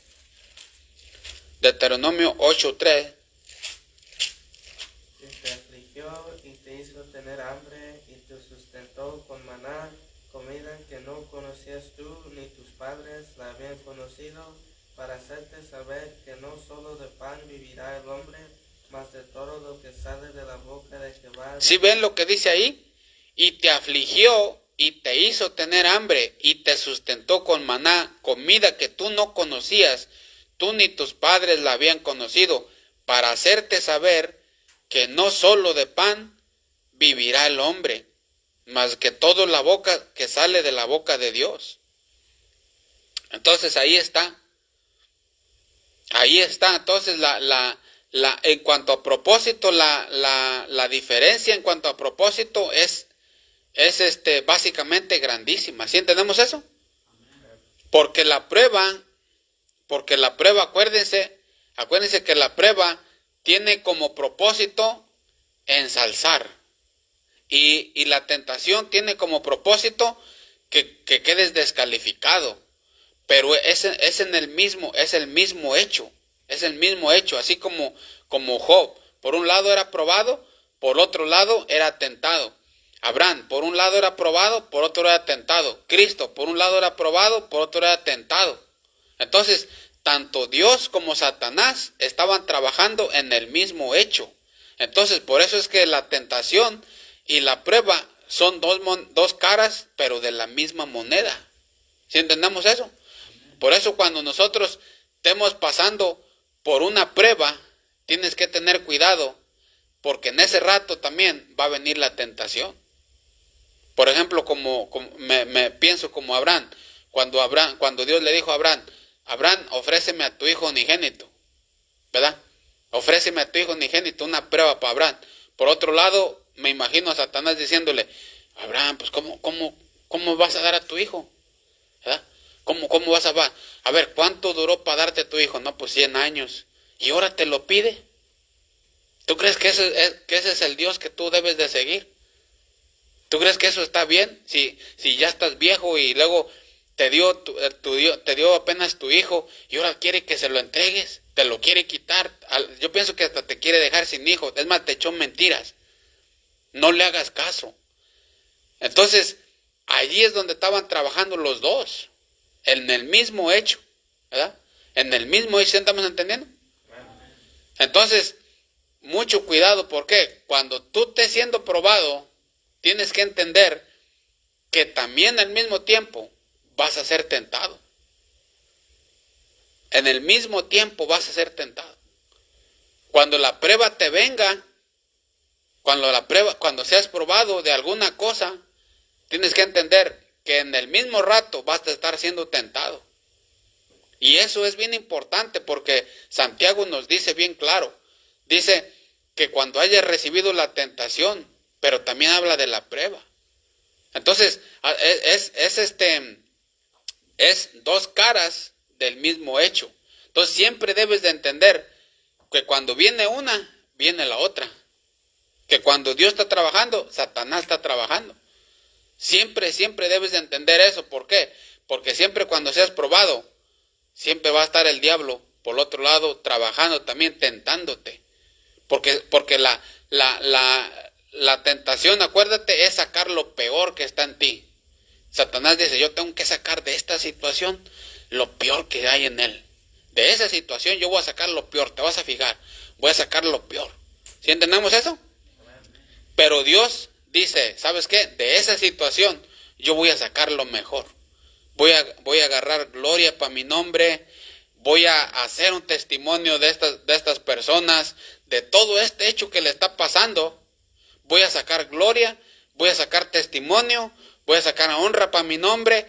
Deuteronomio 8:3. Y te afligió y te hizo tener hambre y te sustentó con maná, comida comida que no conocías tú ni tus padres la habían conocido, para hacerte saber que no solo de pan vivirá el hombre, mas de todo lo que sale de la boca de Jehová. ¿Sí ven lo que dice ahí? Y te afligió y te hizo tener hambre y te sustentó con maná, comida que tú no conocías, tú ni tus padres la habían conocido, para hacerte saber que no solo de pan vivirá el hombre, mas que todo la boca que sale de la boca de Dios. Entonces ahí está. Ahí está. Entonces en cuanto a propósito, la diferencia en cuanto a propósito es básicamente grandísima. ¿Sí entendemos eso? Porque la prueba, acuérdense que la prueba tiene como propósito ensalzar. Y la tentación tiene como propósito que quedes descalificado. Pero es el mismo hecho. Es el mismo hecho. Así como Job. Por un lado era probado, por otro lado era tentado. Abraham, por un lado era probado, por otro era tentado. Cristo, por un lado era probado, por otro era tentado. Entonces, tanto Dios como Satanás estaban trabajando en el mismo hecho. Entonces, por eso es que la tentación y la prueba son dos caras, pero de la misma moneda. ¿Sí entendemos eso? Por eso cuando nosotros estemos pasando por una prueba, tienes que tener cuidado, porque en ese rato también va a venir la tentación. Por ejemplo, me pienso como Abraham, cuando Dios le dijo a Abraham, ofréceme a tu hijo unigénito, ¿verdad? Ofréceme a tu hijo unigénito, una prueba para Abraham. Por otro lado, me imagino a Satanás diciéndole, Abraham, pues ¿cómo vas a dar a tu hijo? ¿Verdad? ¿Cómo vas a dar? A ver, ¿cuánto duró para darte a tu hijo? No, pues 100 años. ¿Y ahora te lo pide? ¿Tú crees que ese es el Dios que tú debes de seguir? ¿Tú crees que eso está bien? Si ya estás viejo y luego te dio apenas tu hijo y ahora quiere que se lo entregues, te lo quiere quitar. Yo pienso que hasta te quiere dejar sin hijo. Es más, te echó mentiras. No le hagas caso. Entonces, allí es donde estaban trabajando los dos. En el mismo hecho. ¿Verdad? En el mismo hecho, ¿estamos entendiendo? Entonces, mucho cuidado. ¿Por qué? Cuando tú estés siendo probado, tienes que entender que también al mismo tiempo vas a ser tentado. En el mismo tiempo vas a ser tentado. Cuando la prueba te venga, cuando seas probado de alguna cosa, tienes que entender que en el mismo rato vas a estar siendo tentado. Y eso es bien importante porque Santiago nos dice bien claro. Dice que cuando hayas recibido la tentación, pero también habla de la prueba. Entonces, es dos caras del mismo hecho. Entonces, siempre debes de entender que cuando viene una, viene la otra. Que cuando Dios está trabajando, Satanás está trabajando. Siempre debes de entender eso. ¿Por qué? Porque siempre cuando seas probado, siempre va a estar el diablo por el otro lado trabajando también, tentándote. Porque la tentación, acuérdate, es sacar lo peor que está en ti. Satanás dice, yo tengo que sacar de esta situación lo peor que hay en él. De esa situación yo voy a sacar lo peor, te vas a fijar, voy a sacar lo peor. ¿Sí entendemos eso? Pero Dios dice, ¿sabes qué? De esa situación yo voy a sacar lo mejor. Voy a agarrar gloria para mi nombre, voy a hacer un testimonio de estas personas, de todo este hecho que le está pasando. Voy a sacar gloria, voy a sacar testimonio, voy a sacar honra para mi nombre,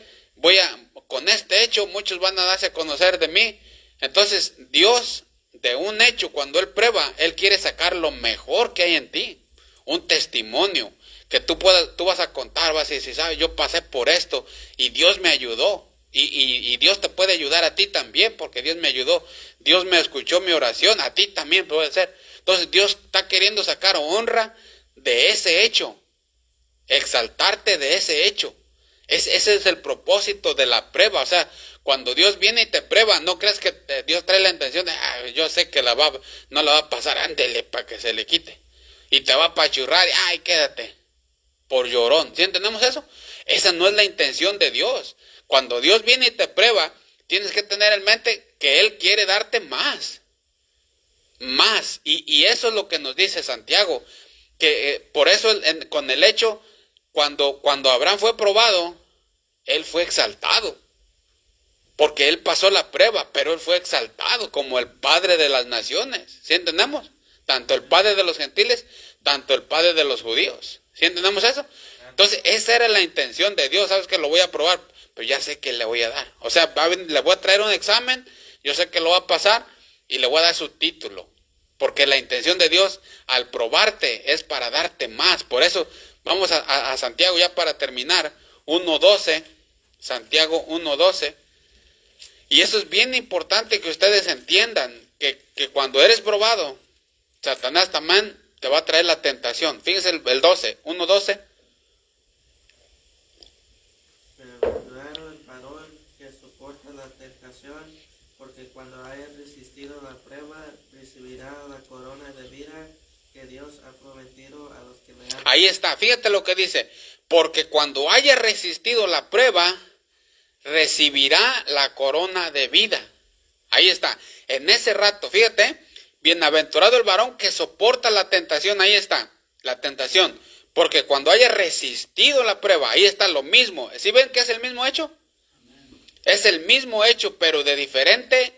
con este hecho muchos van a darse a conocer de mí. Entonces Dios, de un hecho, cuando Él prueba, Él quiere sacar lo mejor que hay en ti, un testimonio, que tú vas a contar, vas a decir, ¿sabes? Yo pasé por esto y Dios me ayudó. Y Dios te puede ayudar a ti también, porque Dios me ayudó. Dios me escuchó mi oración, a ti también puede ser. Entonces Dios está queriendo sacar honra de ese hecho, exaltarte de ese hecho. Ese es el propósito de la prueba. O sea, cuando Dios viene y te prueba, no creas que Dios trae la intención de, yo sé que no la va a pasar, ándele para que se le quite. Y te va a apachurrar, ay, quédate. por llorón. ¿Sí entendemos eso? Esa no es la intención de Dios. Cuando Dios viene y te prueba, tienes que tener en mente que Él quiere darte más. Más. Y eso es lo que nos dice Santiago. Que por eso con el hecho, cuando Abraham fue probado, él fue exaltado. Porque él pasó la prueba, pero él fue exaltado como el padre de las naciones. ¿Sí entendemos? Tanto el padre de los gentiles, tanto el padre de los judíos. ¿Sí entendemos eso? Entonces, esa era la intención de Dios. ¿Sabes que lo voy a probar? Pero ya sé que le voy a dar. O sea, le voy a traer un examen, yo sé que lo va a pasar y le voy a dar su título. Porque la intención de Dios al probarte es para darte más. Por eso vamos a Santiago ya para terminar. 1.12, Santiago 1.12. Y eso es bien importante que ustedes entiendan, que cuando eres probado, Satanás también te va a traer la tentación. Fíjense el 12, 1.12. Bienaventurado el varón que soporta la tentación, porque cuando haya resistido la prueba, recibirá la corona de vida que Dios ha prometido a los que le aman. Ahí está, fíjate lo que dice. Porque cuando haya resistido la prueba, recibirá la corona de vida. Ahí está. En ese rato, fíjate, bienaventurado el varón que soporta la tentación. Ahí está, la tentación. Porque cuando haya resistido la prueba, ahí está lo mismo. ¿Sí ven que es el mismo hecho? Es el mismo hecho, pero de diferente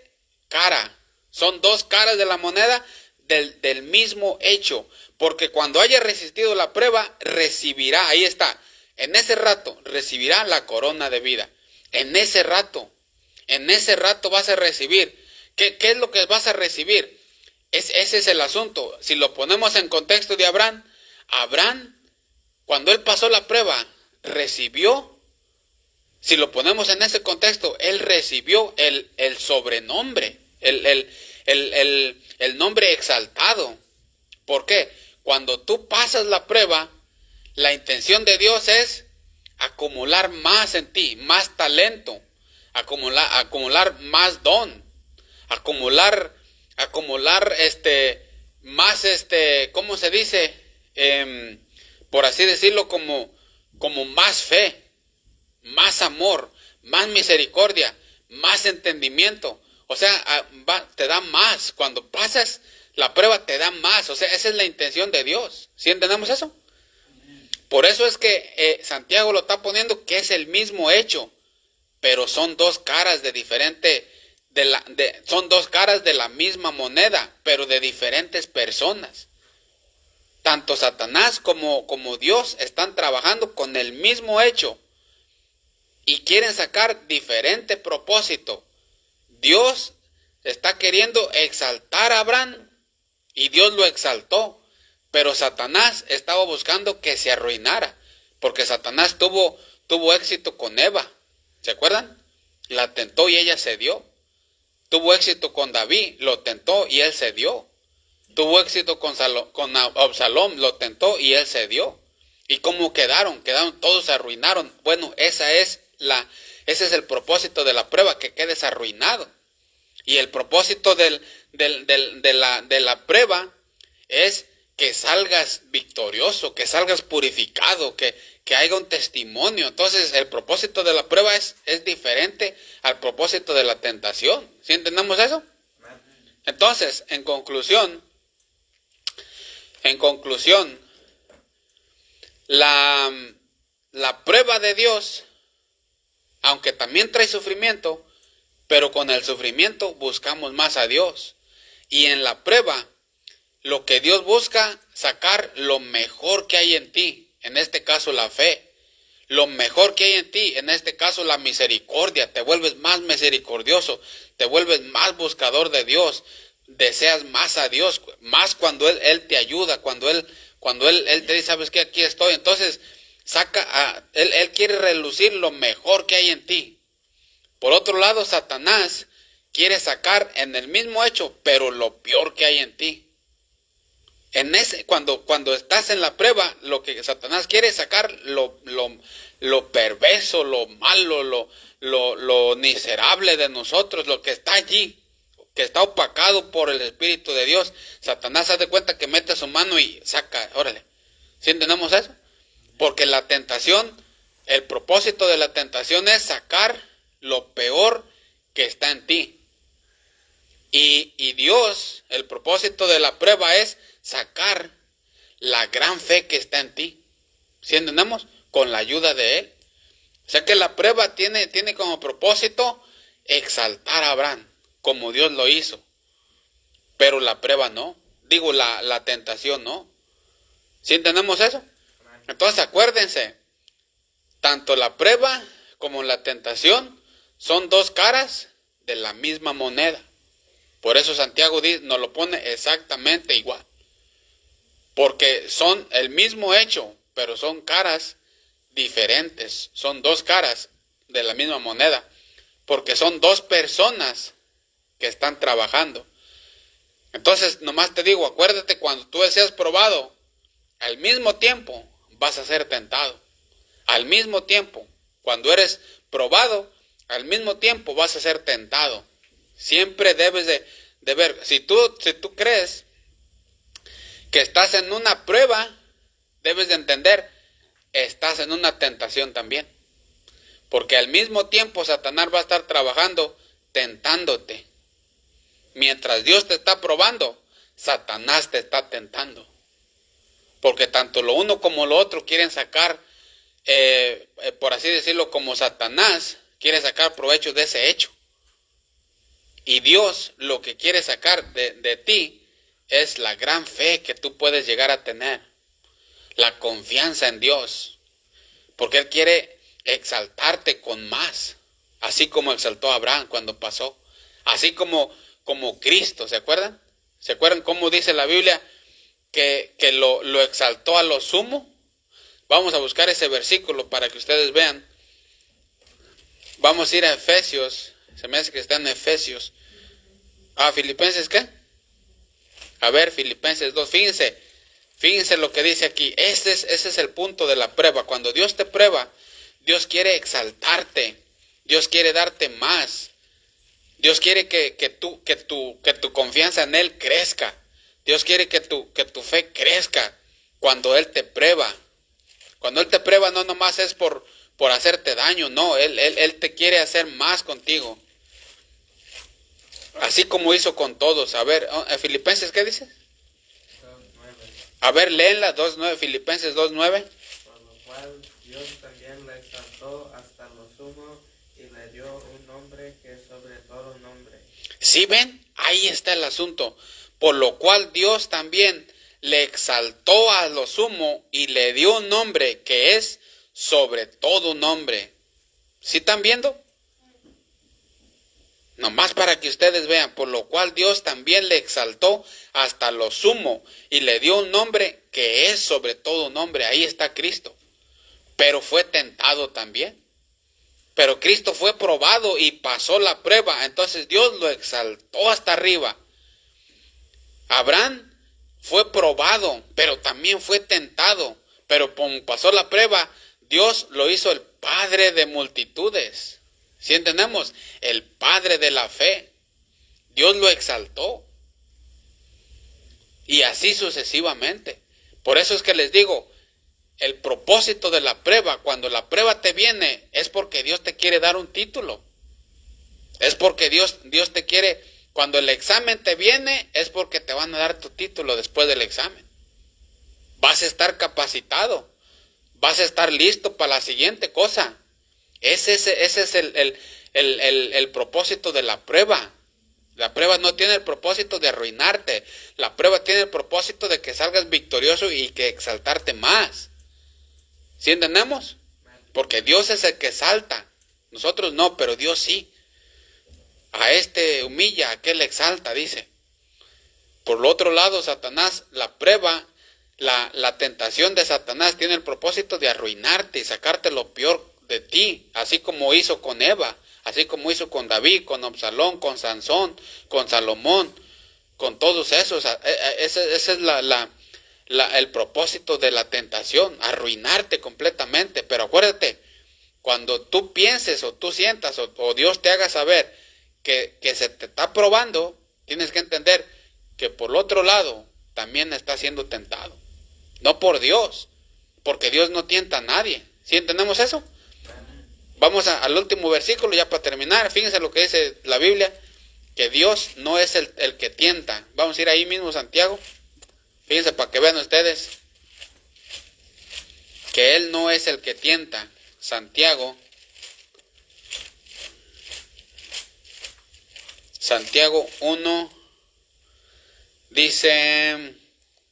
cara. Son dos caras de la moneda del mismo hecho. Porque cuando haya resistido la prueba, recibirá, ahí está, en ese rato, recibirá la corona de vida. En ese rato vas a recibir. ¿Qué es lo que vas a recibir? Ese es el asunto. Si lo ponemos en contexto de Abraham, cuando él pasó la prueba, recibió. Si lo ponemos en ese contexto, él recibió el sobrenombre, el nombre exaltado. ¿Por qué? Cuando tú pasas la prueba, la intención de Dios es acumular más en ti, más talento, acumular más don, acumular más ¿cómo se dice? Por así decirlo, como más fe, más amor, más misericordia, más entendimiento. O sea, te da más. Cuando pasas la prueba te da más. O sea, esa es la intención de Dios. ¿Sí entendemos eso? Por eso es que Santiago lo está poniendo que es el mismo hecho, pero son dos caras de diferente, son dos caras de la misma moneda, pero de diferentes personas. Tanto Satanás como Dios están trabajando con el mismo hecho y quieren sacar diferente propósito. Dios está queriendo exaltar a Abraham y Dios lo exaltó. Pero Satanás estaba buscando que se arruinara, porque Satanás tuvo éxito con Eva, ¿se acuerdan? La tentó y ella cedió. Tuvo éxito con David, lo tentó y él cedió. Tuvo éxito con Absalom, lo tentó y él cedió. ¿Y cómo quedaron? Todos se arruinaron. Bueno, ese es el propósito de la prueba, que quedes arruinado. Y el propósito de la prueba es que salgas victorioso, que salgas purificado, que haya un testimonio. Entonces, el propósito de la prueba es diferente al propósito de la tentación. ¿Sí entendemos eso? Entonces, en conclusión, la prueba de Dios, aunque también trae sufrimiento, pero con el sufrimiento buscamos más a Dios. Y en la prueba, lo que Dios busca, sacar lo mejor que hay en ti, en este caso la fe, lo mejor que hay en ti, en este caso la misericordia, te vuelves más misericordioso, te vuelves más buscador de Dios, deseas más a Dios, más cuando Él te ayuda, cuando Él te dice, ¿sabes qué? Aquí estoy. Entonces, Él quiere relucir lo mejor que hay en ti. Por otro lado, Satanás quiere sacar en el mismo hecho, pero lo peor que hay en ti. Cuando estás en la prueba, lo que Satanás quiere es sacar lo perverso, lo malo, lo miserable de nosotros, lo que está allí, que está opacado por el Espíritu de Dios. Satanás hace cuenta que mete su mano y saca, órale. ¿Sí entendemos eso? Porque la tentación, el propósito de la tentación es sacar lo peor que está en ti. Y Dios, el propósito de la prueba es sacar la gran fe que está en ti. ¿Sí entendemos? Con la ayuda de Él. O sea que la prueba tiene como propósito exaltar a Abraham, como Dios lo hizo. Pero la prueba no. Digo, la tentación no. ¿Sí entendemos eso? Entonces acuérdense, tanto la prueba como la tentación son dos caras de la misma moneda. Por eso Santiago nos lo pone exactamente igual. Porque son el mismo hecho, pero son caras diferentes. Son dos caras de la misma moneda. Porque son dos personas que están trabajando. Entonces, nomás te digo, acuérdate, cuando tú seas probado, al mismo tiempo vas a ser tentado. Al mismo tiempo, cuando eres probado, al mismo tiempo vas a ser tentado. Siempre debes de ver, si tú crees que estás en una prueba, debes de entender, estás en una tentación también. Porque al mismo tiempo Satanás va a estar trabajando, tentándote. Mientras Dios te está probando, Satanás te está tentando. Porque tanto lo uno como lo otro quieren sacar, por así decirlo, como Satanás quiere sacar provecho de ese hecho. Y Dios lo que quiere sacar de ti es la gran fe que tú puedes llegar a tener. La confianza en Dios. Porque Él quiere exaltarte con más. Así como exaltó a Abraham cuando pasó. Así como Cristo, ¿se acuerdan? ¿Se acuerdan cómo dice la Biblia que lo exaltó a lo sumo? Vamos a buscar ese versículo para que ustedes vean. Vamos a ir a Efesios. Se me hace que está en Efesios. ¿Filipenses qué? A ver, Filipenses 2. Fíjense lo que dice aquí. Ese es el punto de la prueba. Cuando Dios te prueba, Dios quiere exaltarte. Dios quiere darte más. Dios quiere que tu confianza en Él crezca. Dios quiere que tu fe crezca cuando Él te prueba. Cuando Él te prueba no nomás es por hacerte daño, no. Él te quiere hacer más contigo. Así como hizo con todos. A ver, Filipenses, ¿qué dice? 2:9. A ver, léenla, 2:9, Filipenses 2:9. Por lo cual Dios también le exaltó hasta lo sumo y le dio un nombre que es sobre todo nombre. ¿Sí ven? Ahí está el asunto. Por lo cual Dios también le exaltó a lo sumo y le dio un nombre que es sobre todo nombre. ¿Sí están viendo? Nomás para que ustedes vean, por lo cual Dios también le exaltó hasta lo sumo y le dio un nombre que es sobre todo nombre. Ahí está Cristo. Pero fue tentado también. Pero Cristo fue probado y pasó la prueba. Entonces Dios lo exaltó hasta arriba. Abraham fue probado, pero también fue tentado. Pero como pasó la prueba, Dios lo hizo el Padre de multitudes. ¿Sí entendemos? El Padre de la fe. Dios lo exaltó. Y así sucesivamente. Por eso es que les digo, el propósito de la prueba, cuando la prueba te viene, es porque Dios te quiere dar un título. Es porque Dios te quiere, cuando el examen te viene, es porque te van a dar tu título después del examen. Vas a estar capacitado. Vas a estar listo para la siguiente cosa. Ese es el propósito de la prueba. La prueba no tiene el propósito de arruinarte. La prueba tiene el propósito de que salgas victorioso y que exaltarte más. ¿Sí entendemos? Porque Dios es el que exalta. Nosotros no, pero Dios sí. A este humilla, a aquel exalta, dice. Por el otro lado, Satanás, la prueba, la tentación de Satanás tiene el propósito de arruinarte y sacarte lo peor de ti, así como hizo con Eva, así como hizo con David, con Absalón, con Sansón, con Salomón, con todos esos. Ese es el propósito de la tentación, arruinarte completamente. Pero acuérdate, cuando tú pienses o tú sientas o Dios te haga saber que se te está probando, tienes que entender que por el otro lado también está siendo tentado. No por Dios, porque Dios no tienta a nadie. ¿Sí entendemos eso? Vamos al último versículo ya para terminar. Fíjense lo que dice la Biblia, que Dios no es el que tienta. Vamos a ir ahí mismo, Santiago. Fíjense para que vean ustedes que Él no es el que tienta. Santiago 1, dice,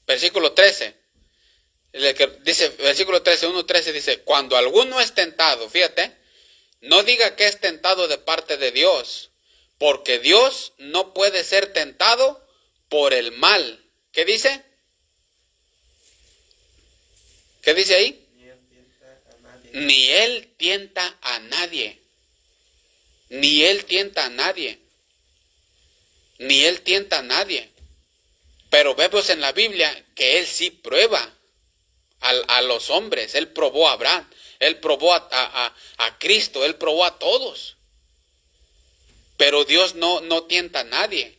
versículo 13. Dice, versículo 13, 1:13 dice, cuando alguno es tentado, fíjate, no diga que es tentado de parte de Dios, porque Dios no puede ser tentado por el mal. ¿Qué dice? ¿Qué dice ahí? Ni Él tienta a nadie. Ni Él tienta a nadie. Ni Él tienta a nadie. Pero vemos en la Biblia que Él sí prueba a los hombres. Él probó a Abraham, Él probó a Cristo, Él probó a todos. Pero Dios no tienta a nadie.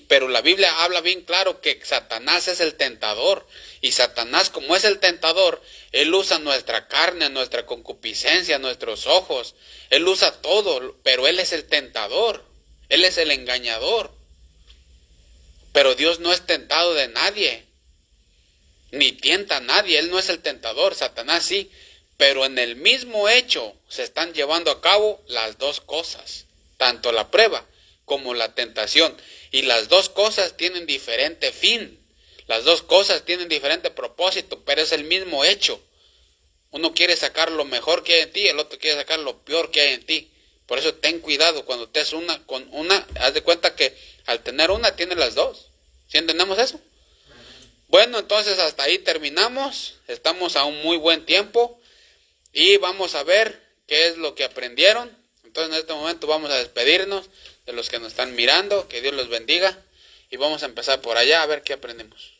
Pero la Biblia habla bien claro que Satanás es el tentador. Y Satanás, como es el tentador, él usa nuestra carne, nuestra concupiscencia, nuestros ojos. Él usa todo, pero él es el tentador. Él es el engañador. Pero Dios no es tentado de nadie, ni tienta a nadie. Él no es el tentador, Satanás sí. Pero en el mismo hecho se están llevando a cabo las dos cosas, tanto la prueba como la tentación. Y las dos cosas tienen diferente fin, las dos cosas tienen diferente propósito, pero es el mismo hecho. Uno quiere sacar lo mejor que hay en ti, el otro quiere sacar lo peor que hay en ti. Por eso ten cuidado cuando estés con una, haz de cuenta que al tener una tienes las dos. ¿Sí entendemos eso? Bueno, entonces hasta ahí terminamos. Estamos a un muy buen tiempo y vamos a ver qué es lo que aprendieron. Entonces en este momento vamos a despedirnos de los que nos están mirando. Que Dios los bendiga y vamos a empezar por allá a ver qué aprendemos.